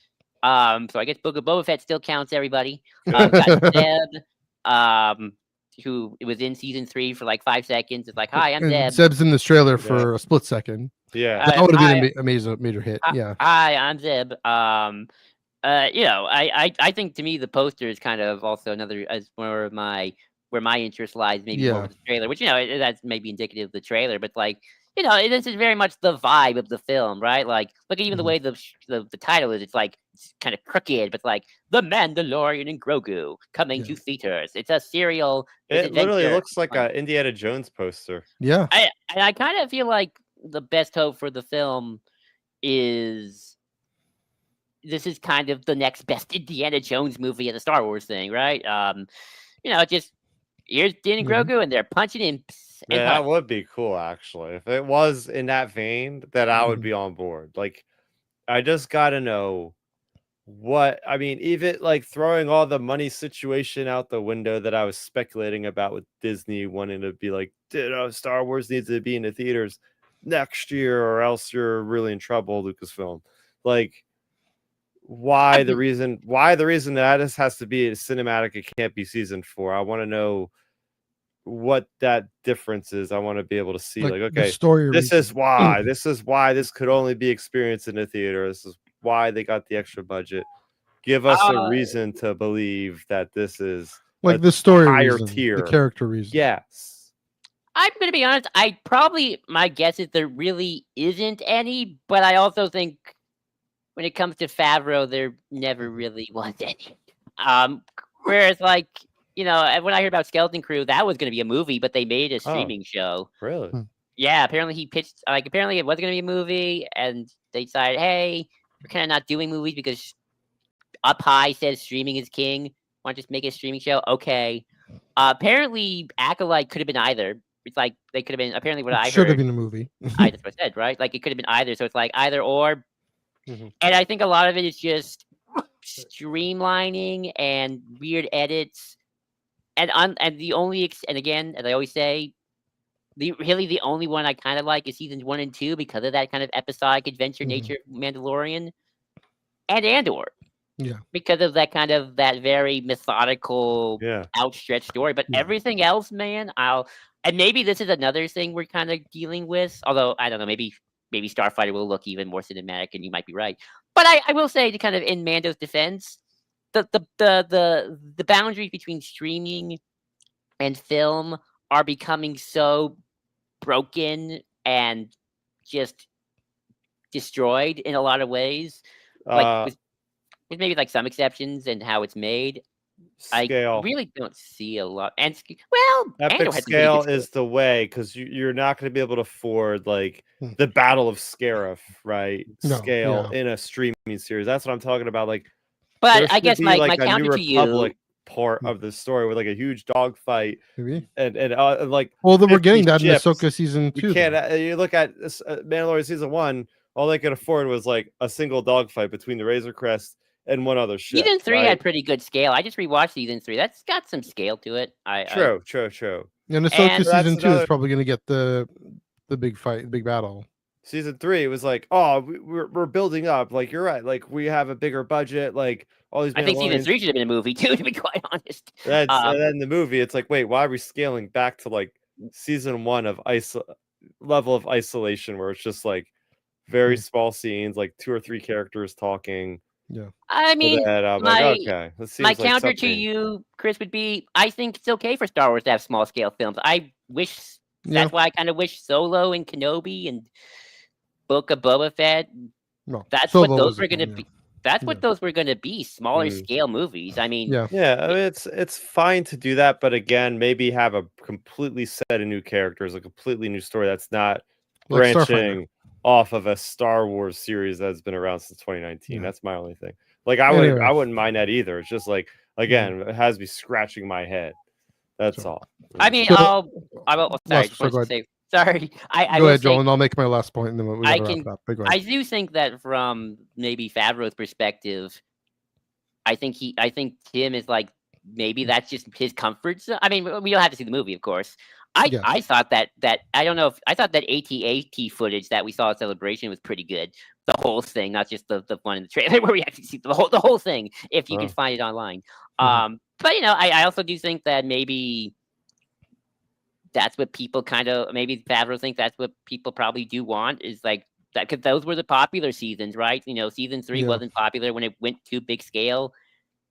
[SPEAKER 4] So I guess Book of Boba Fett still counts, everybody. Got Zeb. who was in season 3 for like 5 seconds. It's like, hi, I'm
[SPEAKER 1] And
[SPEAKER 4] Zeb.
[SPEAKER 1] Zeb's in this trailer for a split second.
[SPEAKER 2] Yeah,
[SPEAKER 1] That would have
[SPEAKER 4] hi,
[SPEAKER 1] been a major hit. Yeah.
[SPEAKER 4] Hi, I'm Zeb. You know, I think to me the poster is kind of also another as where my interest lies, maybe more with the trailer, which, you know, that's maybe indicative of the trailer, but like, you know, this is very much the vibe of the film, right? Like, look at even the way the title is. It's like it's kind of crooked, but like The Mandalorian and Grogu coming to theaters. It's a serial.
[SPEAKER 2] it literally looks like a Indiana Jones poster.
[SPEAKER 1] Yeah,
[SPEAKER 4] I kind of feel like the best hope for the film is this is kind of the next best Indiana Jones movie of the Star Wars thing, right? You know, just here's Din and Grogu, and they're punching imps.
[SPEAKER 2] Yeah, that would be cool, actually. If it was in that vein, then I would be on board. Like, I just gotta know what I mean, even like throwing all the money situation out the window that I was speculating about with Disney wanting to be like, Star Wars needs to be in the theaters next year, or else you're really in trouble, Lucasfilm. Like, why the reason that this has to be a cinematic, it can't be season 4. I want to know what that difference is. I want to be able to see, like okay, this is why this could only be experienced in the theater. This is why they got the extra budget. Give us a reason to believe that this is
[SPEAKER 1] like the story
[SPEAKER 2] higher
[SPEAKER 1] reason,
[SPEAKER 2] tier,
[SPEAKER 1] the character reason.
[SPEAKER 2] Yes,
[SPEAKER 4] I'm gonna be honest. My guess is there really isn't any, but I also think when it comes to Favreau, there never really was any. Whereas like, you know, when I heard about Skeleton Crew, that was going to be a movie, but they made a streaming show.
[SPEAKER 2] Really?
[SPEAKER 4] Yeah, apparently he pitched, like, apparently it was going to be a movie, and they decided, hey, we're kind of not doing movies because Up High says streaming is king. Why don't you just make it a streaming show? Okay. Apparently, Acolyte could have been either. It's like, they could have been, apparently what I heard.
[SPEAKER 1] Should have been a movie.
[SPEAKER 4] That's what I said, right? Like, it could have been either, so it's like either or. And I think a lot of it is just streamlining and weird edits. And the only and again, as I always say, the only one I kind of like is seasons 1 and 2 because of that kind of episodic adventure nature of Mandalorian and Andor.
[SPEAKER 1] Yeah,
[SPEAKER 4] because of that kind of that very methodical, outstretched story. But everything else, man, and maybe this is another thing we're kind of dealing with. Although I don't know, maybe Starfighter will look even more cinematic, and you might be right. But I will say, to kind of in Mando's defense, the boundaries between streaming and film are becoming so broken and just destroyed in a lot of ways. Like with maybe like some exceptions and how it's made.
[SPEAKER 2] Scale.
[SPEAKER 4] I really don't see a lot. And
[SPEAKER 2] epic scale is the way, because you're not going to be able to afford like the Battle of Scarif, right? Scale in a streaming series. That's what I'm talking about. Like,
[SPEAKER 4] but I guess my
[SPEAKER 2] like
[SPEAKER 4] counter to you
[SPEAKER 2] part of the story with like a huge dogfight,
[SPEAKER 1] maybe
[SPEAKER 2] and like.
[SPEAKER 1] Well, then we're getting that in Ahsoka season 2.
[SPEAKER 2] You can't. You look at Mandalorian season 1. All they could afford was like a single dogfight between the Razor Crest and one other ship.
[SPEAKER 4] Season 3 had pretty good scale. I just rewatched season 3. That's got some scale to it.
[SPEAKER 2] True.
[SPEAKER 1] And Ahsoka season 2 is probably going to get the big fight, big battle.
[SPEAKER 2] Season 3 was like, oh, we're building up. Like, you're right. Like, we have a bigger budget. Like, all these.
[SPEAKER 4] I think season 3 should have been a movie too, to be quite honest.
[SPEAKER 2] And then the movie, it's like, wait, why are we scaling back to like season 1 of level of isolation, where it's just like very small scenes, like 2 or 3 characters talking.
[SPEAKER 1] Yeah.
[SPEAKER 4] I mean,
[SPEAKER 2] okay.
[SPEAKER 4] My counter to you, Chris, would be I think it's okay for Star Wars to have small scale films. I wish that's why I kind of wish Solo and Kenobi and Book of Boba Fett.
[SPEAKER 1] No,
[SPEAKER 4] that's what those were going to be. That's what those were going to be, smaller scale movies. I mean,
[SPEAKER 2] I mean, it's fine to do that, but again, maybe have a completely set of new characters, a completely new story that's not
[SPEAKER 1] like
[SPEAKER 2] branching off of a Star Wars series that's been around since 2019. That's my only thing. Like, I wouldn't mind that either. It's just like, again, it has me scratching my head. That's all.
[SPEAKER 4] I mean, sorry.
[SPEAKER 1] Go ahead, Joel, and I'll make my last point, and then we wrap it up.
[SPEAKER 4] I do think that from maybe Favreau's perspective, I think Tim is like, maybe that's just his comfort zone. I mean, we don't have to see the movie, of course. I thought that I don't know if I thought that AT-AT footage that we saw at Celebration was pretty good. The whole thing, not just the one in the trailer where we actually see the whole thing, if you can find it online. But you know, I also do think that maybe that's what people kind of, maybe Favreau thinks that's what people probably do want, is like that, because those were the popular seasons, right? Season 3 wasn't popular when it went to big scale,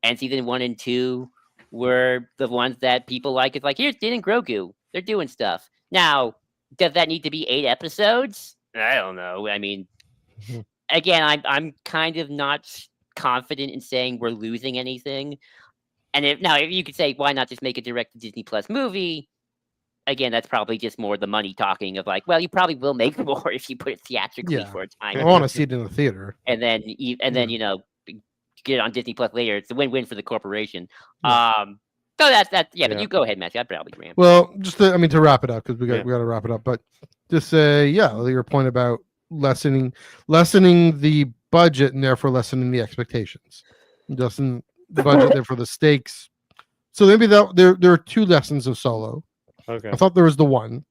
[SPEAKER 4] and season 1 and 2 were the ones that people like. It's like, here's Din and Grogu, they're doing stuff. Now, does that need to be 8 episodes? I don't know. I mean, again, I'm kind of not confident in saying we're losing anything. And if you could say, why not just make a direct to Disney Plus movie? Again, that's probably just more the money talking of like, well, you probably will make more if you put it theatrically for a time.
[SPEAKER 1] I want to see it in the theater,
[SPEAKER 4] and then get it on Disney Plus later. It's a win-win for the corporation. So that's but you go ahead, Matthew. I'd probably ramp.
[SPEAKER 1] Well, just to wrap it up, because we got to wrap it up. But just say, your point about lessening the budget and therefore lessening the expectations, lessening the budget, therefore the stakes. So maybe that there are 2 lessons of Solo.
[SPEAKER 2] Okay.
[SPEAKER 1] I thought there was the one.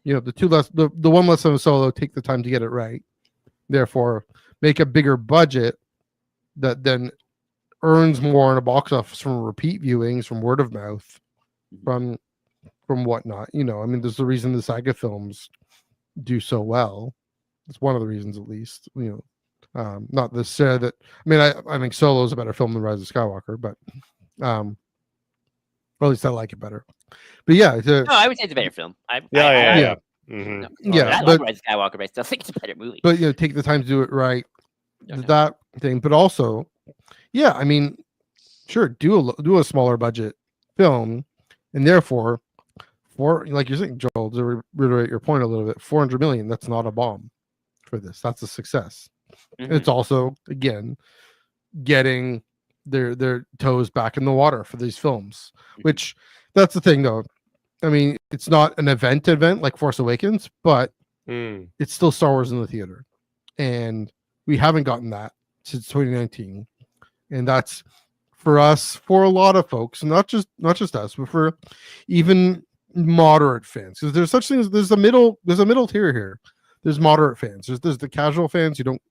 [SPEAKER 1] The one lesson of Solo: take the time to get it right. Therefore, make a bigger budget that then earns more in a box office from repeat viewings, from word of mouth, from whatnot. I mean, there's the reason the saga films do so well. It's one of the reasons, at least. Not the said that. I mean, I think Solo is a better film than Rise of Skywalker, but or at least I like it better. But
[SPEAKER 4] no, I would say it's a better film.
[SPEAKER 1] I
[SPEAKER 4] like Rise of Skywalker, but I still think it's a better movie.
[SPEAKER 1] But take the time to do it right. That thing, but also, I mean, sure, do a smaller budget film, and therefore, like you're saying, Joel, to reiterate your point a little bit, 400 million. That's not a bomb for this. That's a success. It's also, again, getting their toes back in the water for these films, which that's the thing, though. I mean, it's not an event like Force Awakens, but it's still Star Wars in the theater, and we haven't gotten that since 2019, and that's for us, for a lot of folks, not just us, but for even moderate fans, because there's such things. There's a middle tier here. There's moderate fans. There's the casual fans who don't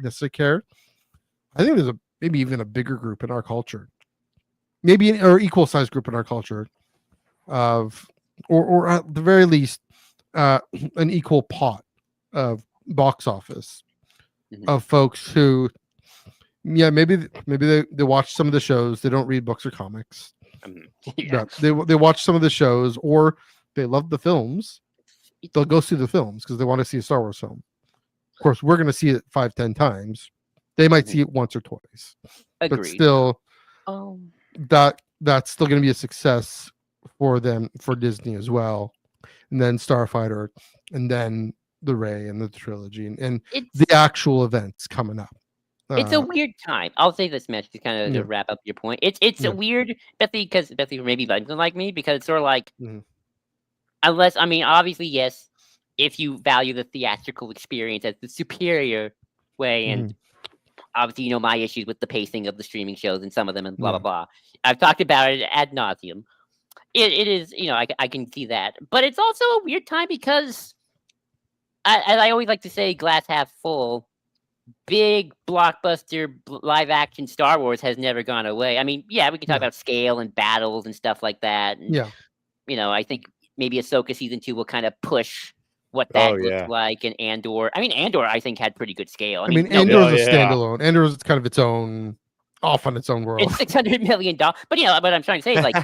[SPEAKER 1] necessarily care. I think there's maybe even a bigger group in our culture, or equal sized group in our culture, of or at the very least an equal pot of box office of folks who maybe they watch some of the shows. They don't read books or comics. They watch some of the shows, or they love the films. They'll go see the films because they want to see a Star Wars film. Of course, we're going to see it 5-10 times. They might see it once or twice.
[SPEAKER 4] Agreed.
[SPEAKER 1] But still, that's still going to be a success for them, for Disney as well. And then Starfighter, and then the Rey and the trilogy, and the actual events coming up.
[SPEAKER 4] It's a weird time. I'll say this, Mitch, to kind of to wrap up your point. It's a weird, because Betsy maybe doesn't like me, because it's sort of like, unless, I mean, obviously, yes, if you value the theatrical experience as the superior way, and obviously, my issues with the pacing of the streaming shows and some of them, and blah, blah, blah. I've talked about it ad nauseum. It is, I can see that. But it's also a weird time because, I always like to say, glass half full, big blockbuster live action Star Wars has never gone away. I mean, we can talk about scale and battles and stuff like that. And, I think maybe Ahsoka season 2 will kind of push what that looks like. And Andor, I think had pretty good scale. I mean,
[SPEAKER 1] Andor is a standalone. Andor is kind of its own, off on its own world.
[SPEAKER 4] It's $600 million. But what I'm trying to say is, like,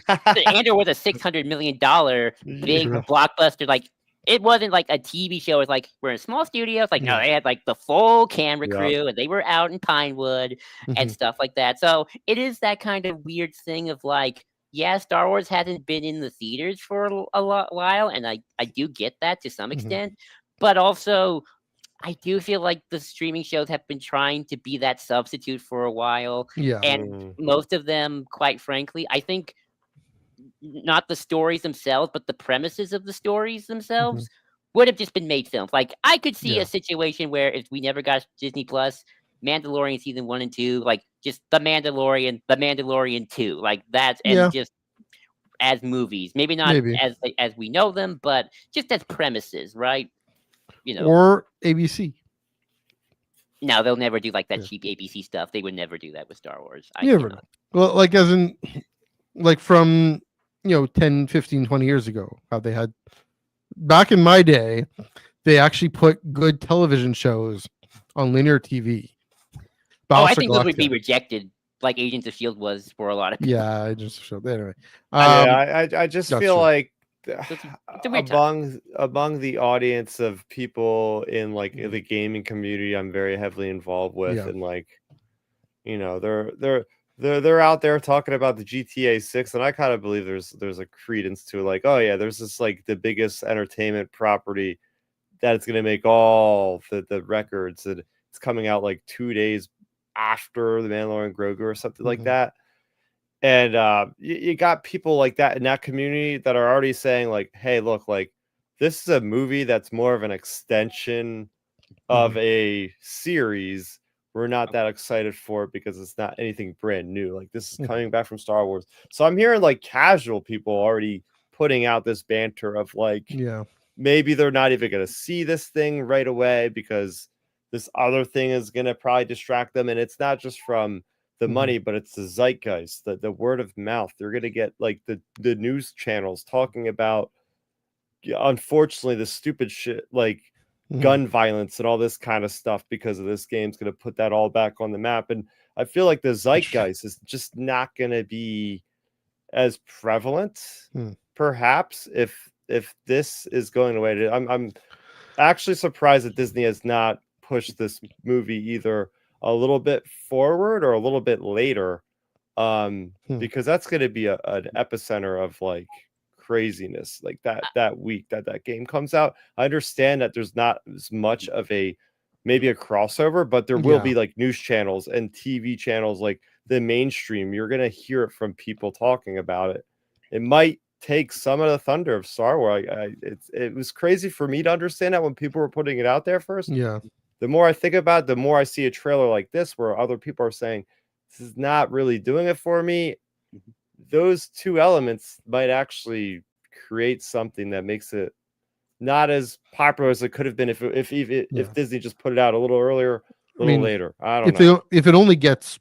[SPEAKER 4] Andor was a $600 million big blockbuster. Like, it wasn't like a TV show. It's like, we're in a small studio. It's like, no, they had like the full camera crew, and they were out in Pinewood and stuff like that. So it is that kind of weird thing of like, Star Wars hasn't been in the theaters for a while, and I do get that to some extent. But also, I do feel like the streaming shows have been trying to be that substitute for a while. And most of them, quite frankly, I think, not the stories themselves, but the premises of the stories themselves would have just been made films. Like, I could see a situation where if we never got Disney Plus, Mandalorian season 1 and 2, like just the Mandalorian 2, like that's, and just as movies, maybe not as we know them, but just as premises, right?
[SPEAKER 1] Or ABC.
[SPEAKER 4] No, they'll never do like that cheap ABC stuff. They would never do that with Star Wars.
[SPEAKER 1] Well, like as in, like from 10, 15, 20 years ago, how they had back in my day, they actually put good television shows on linear TV.
[SPEAKER 4] Oh, I think those would be rejected, like Agents of S.H.I.E.L.D. was for a lot of people.
[SPEAKER 1] Yeah, Agents of S.H.I.E.L.D. Anyway,
[SPEAKER 2] I just feel
[SPEAKER 1] true.
[SPEAKER 2] like
[SPEAKER 4] It's a weird time.
[SPEAKER 2] among the audience of people in like the gaming community, I'm very heavily involved with, and like, they're out there talking about the GTA 6, and I kind of believe there's a credence to it, like, oh yeah, there's this like the biggest entertainment property that it's gonna make all the records, and it's coming out like 2 days after the Mandalorian Grogu or something like that. And you got people like that in that community that are already saying like, hey, look, like this is a movie that's more of an extension of a series. We're not that excited for it because it's not anything brand new. Like this is coming back from Star Wars. So I'm hearing like casual people already putting out this banter of like, maybe they're not even going to see this thing right away because this other thing is going to probably distract them. And it's not just from the money, but it's the zeitgeist, the word of mouth. They're going to get like the news channels talking about, unfortunately, the stupid shit like gun violence and all this kind of stuff because of this game's going to put that all back on the map. And I feel like the zeitgeist is just not going to be as prevalent, perhaps, if this is going away. I'm actually surprised that Disney has not pushed this movie either a little bit forward or a little bit later, because that's going to be an epicenter of like craziness like that week that game comes out. I understand that there's not as much of maybe a crossover, but there will be like news channels and TV channels, like the mainstream. You're going to hear it from people talking about it. It might take some of the thunder of Star Wars. It was crazy for me to understand that when people were putting it out there first. The more I think about it, the more I see a trailer like this where other people are saying this is not really doing it for me. Those two elements might actually create something that makes it not as popular as it could have been if Disney just put it out a little earlier, a little later. I don't know.
[SPEAKER 1] If it only gets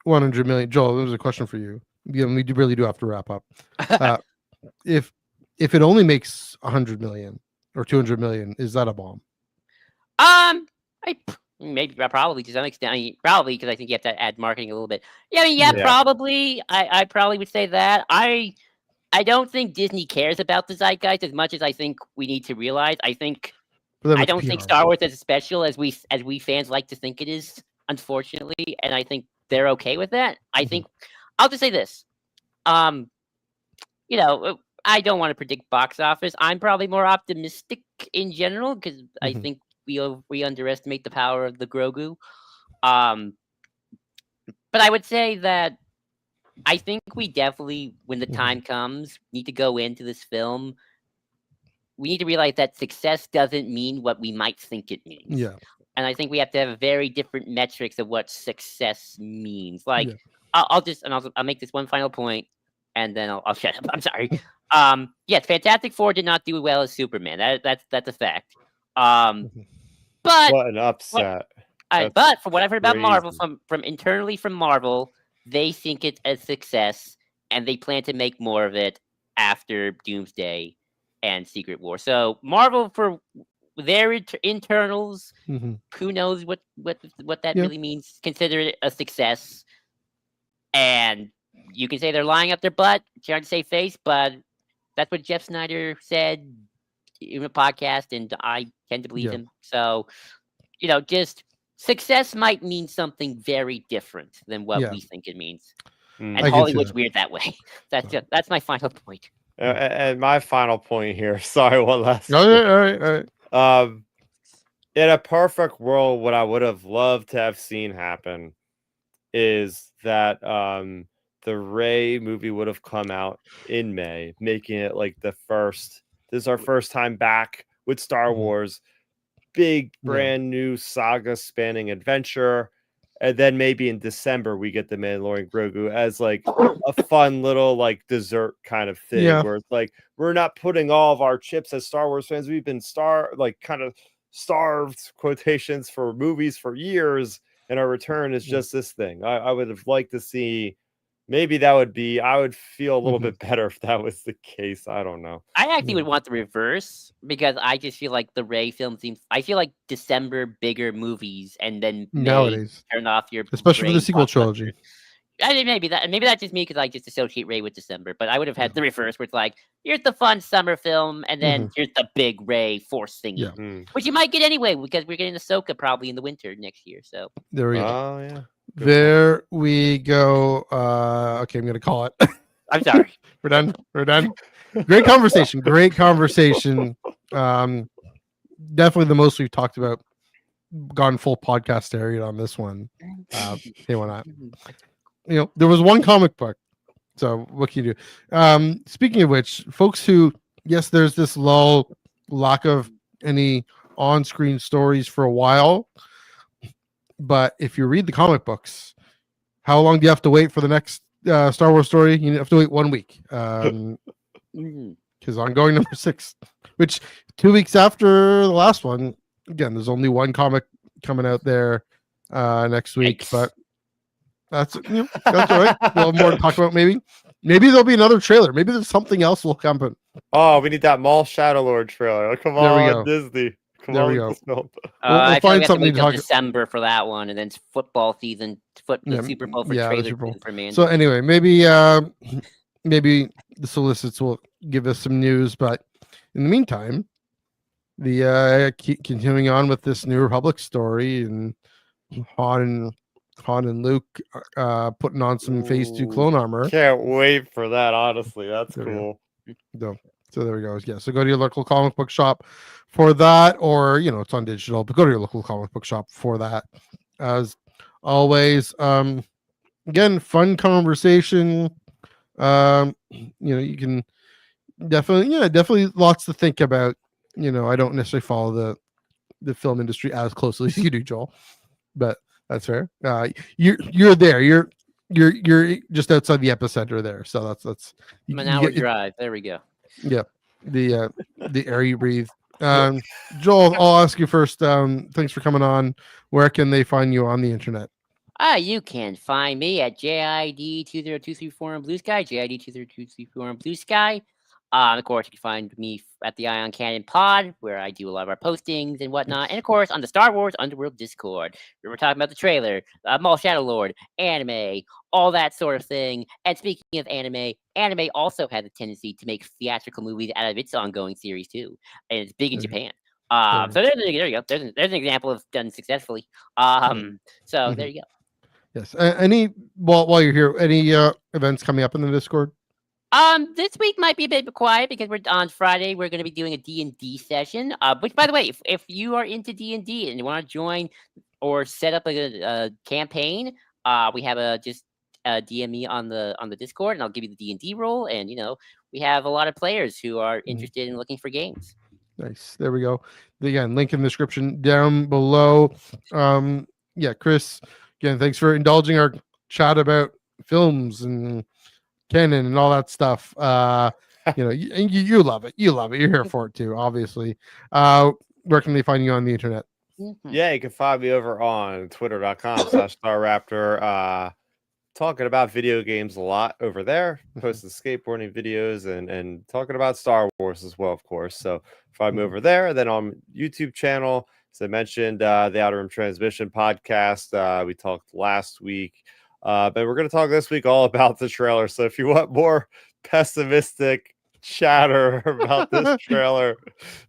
[SPEAKER 1] 100 million, Joel, there was a question for you. We really do have to wrap up. If it only makes 100 million or 200 million, is that a bomb?
[SPEAKER 4] Probably to some extent. Probably because I think you have to add marketing a little bit. Probably. I probably would say that. I don't think Disney cares about the zeitgeist as much as I think we need to realize. I don't think Star Wars is as special as we fans like to think it is, unfortunately, and I think they're okay with that. I think I'll just say this. I don't want to predict box office. I'm probably more optimistic in general because I think we underestimate the power of the Grogu. But I would say that I think we definitely, when the time comes, need to go into this film. We need to realize that success doesn't mean what we might think it means. And I think we have to have very different metrics of what success means. Like, I'll make this one final point, and then I'll shut up. I'm sorry. Yes, Fantastic Four did not do well as Superman. That's a fact. But
[SPEAKER 2] what an upset.
[SPEAKER 4] But from what I've heard about Marvel, from internally from Marvel, they think it's a success, and they plan to make more of it after Doomsday and Secret War. So Marvel, for their internals, who knows what that really means, consider it a success. And you can say they're lying up their butt, trying to save face, but that's what Jeff Snyder said in a podcast, and I tend to believe him. So, just success might mean something very different than what we think it means. And Hollywood's weird that way. That's my final point.
[SPEAKER 2] And my final point here. Sorry, one last.
[SPEAKER 1] All right.
[SPEAKER 2] In a perfect world, what I would have loved to have seen happen is that the Rey movie would have come out in May, making it like the first. This is our first time back with Star Wars. Big brand new saga spanning adventure, and then maybe in December we get the Mandalorian Grogu as like a fun little like dessert kind of thing, where it's like we're not putting all of our chips as Star Wars fans. We've been kind of starved quotations for movies for years, and our return is just this thing. I would have liked to see maybe that would be, I would feel a little bit better if that was the case. I don't know.
[SPEAKER 4] I actually would want the reverse because I just feel like the Ray film seems. I feel like December bigger movies and then May
[SPEAKER 1] Nowadays,
[SPEAKER 4] turn off your
[SPEAKER 1] especially for the
[SPEAKER 4] brain
[SPEAKER 1] sequel
[SPEAKER 4] blockbuster.
[SPEAKER 1] trilogy.
[SPEAKER 4] I mean, maybe that's just me because I just associate Ray with December. But I would have had the reverse, where it's like, here's the fun summer film, and then here's the big Ray Force thingy, which you might get anyway because we're getting Ahsoka probably in the winter next year. So
[SPEAKER 1] there we go.
[SPEAKER 2] Oh yeah.
[SPEAKER 1] There we go. Okay, I'm gonna call it.
[SPEAKER 4] I'm sorry.
[SPEAKER 1] We're done. Great conversation. Definitely the most we've talked about. Gone full podcast area on this one. Hey, why not? There was one comic book. So what can you do? Speaking of which, folks who, yes, there's this lack of any on-screen stories for a while. But if you read the comic books, how long do you have to wait for the next Star Wars story? You have to wait 1 week. Because ongoing number 6, which 2 weeks after the last one, again, there's only one comic coming out there next week.
[SPEAKER 4] Yikes.
[SPEAKER 1] But that's all right. We'll have more to talk about maybe. Maybe there'll be another trailer. Maybe there's something else will come.
[SPEAKER 2] Oh, we need that Maul Shadow Lord trailer. Oh, come
[SPEAKER 1] There we
[SPEAKER 2] on,
[SPEAKER 1] go.
[SPEAKER 2] Disney. Come
[SPEAKER 1] There
[SPEAKER 2] on
[SPEAKER 1] we
[SPEAKER 2] with
[SPEAKER 1] go.
[SPEAKER 2] this film.
[SPEAKER 4] I feel like we have to wait till
[SPEAKER 1] talk.
[SPEAKER 4] December for that one, and then it's football season, the Super Bowl for
[SPEAKER 1] the
[SPEAKER 4] trailer
[SPEAKER 1] Super Bowl.
[SPEAKER 4] season for man.
[SPEAKER 1] So anyway, maybe the solicits will give us some news, but in the meantime, the continuing on with this New Republic story and Han and Luke putting on some Phase 2 clone armor.
[SPEAKER 2] Can't wait for that. Honestly, that's
[SPEAKER 1] There we
[SPEAKER 2] cool.
[SPEAKER 1] So there we go. Yeah. So go to your local comic book shop for that, or it's on digital, but go to your local comic book shop for that. As always, again, fun conversation. You can definitely lots to think about. I don't necessarily follow the film industry as closely as you do, Joel, but that's fair. You're there. You're just outside the epicenter there. So that's
[SPEAKER 4] an hour drive. There we go.
[SPEAKER 1] Yeah, the air you breathe. Joel, I'll ask you first. Thanks for coming on. Where can they find you on the internet?
[SPEAKER 4] You can find me at JID20234 on Blue Sky, JID20234 on Blue Sky. Of course, you can find me at the Ion Cannon Pod, where I do a lot of our postings and whatnot. And of course, on the Star Wars Underworld Discord, where we're talking about the trailer, Maul Shadow Lord, anime, all that sort of thing. And speaking of anime also has a tendency to make theatrical movies out of its ongoing series too, and it's big in Japan. So there you go. There's an example of done successfully. So there you go.
[SPEAKER 1] Yes. While you're here, any events coming up in the Discord?
[SPEAKER 4] This week might be a bit quiet because we're on Friday. We're going to be doing a D&D session. Which, by the way, if you are into D&D and you want to join or set up a campaign, we have just DM me on the Discord, and I'll give you the D&D role. And we have a lot of players who are interested in looking for games.
[SPEAKER 1] Nice. There we go. Again, link in the description down below. Chris, again, thanks for indulging our chat about films and canon and all that stuff. You love it. You love it. You're here for it too, obviously. Where can they find you on the internet?
[SPEAKER 2] Yeah, you can find me over on twitter.com/StarRaptor. Talking about video games a lot over there, posting skateboarding videos and talking about Star Wars as well, of course. So find me over there. Then on YouTube channel, as I mentioned, the Outer Rim Transmission podcast. We talked last week. But we're going to talk this week all about the trailer. So if you want more pessimistic chatter about this trailer,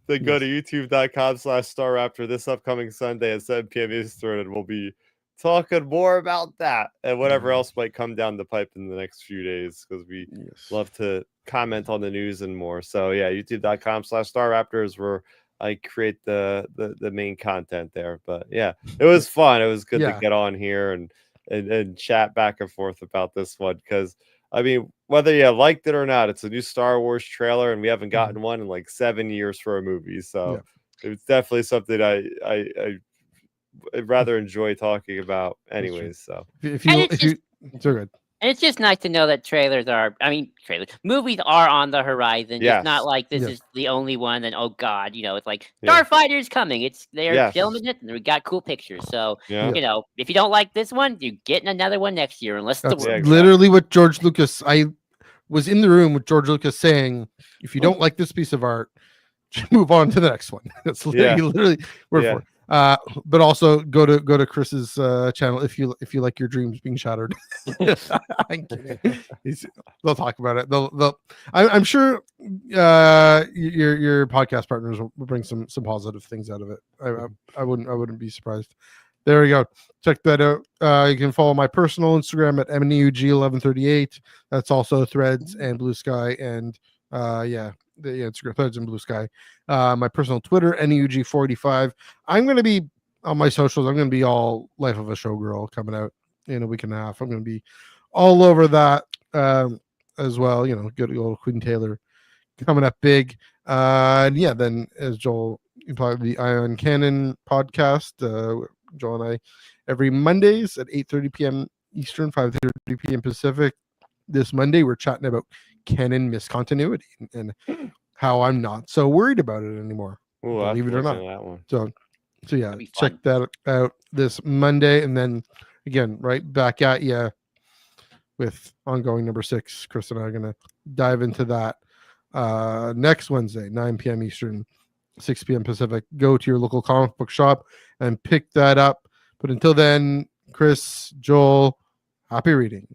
[SPEAKER 2] then go to youtube.com/StarRaptor this upcoming Sunday at 7 p.m. Eastern, and we'll be talking more about that and whatever else might come down the pipe in the next few days, because we love to comment on the news and more. So yeah, youtube.com/StarRaptor is where I create the main content there. But yeah, it was fun. It was good to get on here and chat back and forth about this one, because I mean, whether you liked it or not, it's a new Star Wars trailer, and we haven't gotten one in like 7 years for a movie. So it's definitely something I'd rather enjoy talking about anyways. So
[SPEAKER 1] if you so good.
[SPEAKER 4] And it's just nice to know that movies are on the horizon.
[SPEAKER 2] Yes.
[SPEAKER 4] It's not like this
[SPEAKER 1] Yes.
[SPEAKER 4] is the only one. And oh god, it's like
[SPEAKER 2] Yeah.
[SPEAKER 4] Starfighter's coming. They're
[SPEAKER 2] Yes.
[SPEAKER 4] filming it, and we got cool pictures. So
[SPEAKER 2] Yeah.
[SPEAKER 4] if you don't like this one, you're getting another one next year, unless
[SPEAKER 1] That's
[SPEAKER 4] the
[SPEAKER 2] exactly.
[SPEAKER 1] literally what George Lucas. I was in the room with George Lucas saying, "If you don't like this piece of art, move on to the next one." That's literally word for it. But also go to Chris's channel if you like your dreams being shattered. I'm kidding. They'll talk about it. I'm sure your podcast partners will bring some positive things out of it. I wouldn't be surprised. There we go. Check that out. You can follow my personal Instagram at MNUG1138. That's also Threads and Blue Sky and the Instagram Threads and Blue Sky. My personal Twitter, NEUG485. I'm going to be on my socials. I'm going to be all Life of a Showgirl coming out in a week and a half. I'm going to be all over that as well. Good old Queen Taylor coming up big. Then as Joel, probably the Ion Cannon podcast. Joel and I every Mondays at 8:30 p.m. Eastern, 5:30 p.m. Pacific. This Monday, we're chatting about canon miscontinuity and how I'm not so worried about it anymore.
[SPEAKER 2] Ooh,
[SPEAKER 1] believe it or not.
[SPEAKER 2] That one.
[SPEAKER 1] So yeah,
[SPEAKER 4] That'd be
[SPEAKER 1] check
[SPEAKER 4] fun.
[SPEAKER 1] that out this Monday, and then again, right back at you with ongoing number 6. Chris and I are gonna dive into that next Wednesday, 9 p.m. Eastern, 6 p.m. Pacific. Go to your local comic book shop and pick that up. But until then, Chris, Joel, happy reading.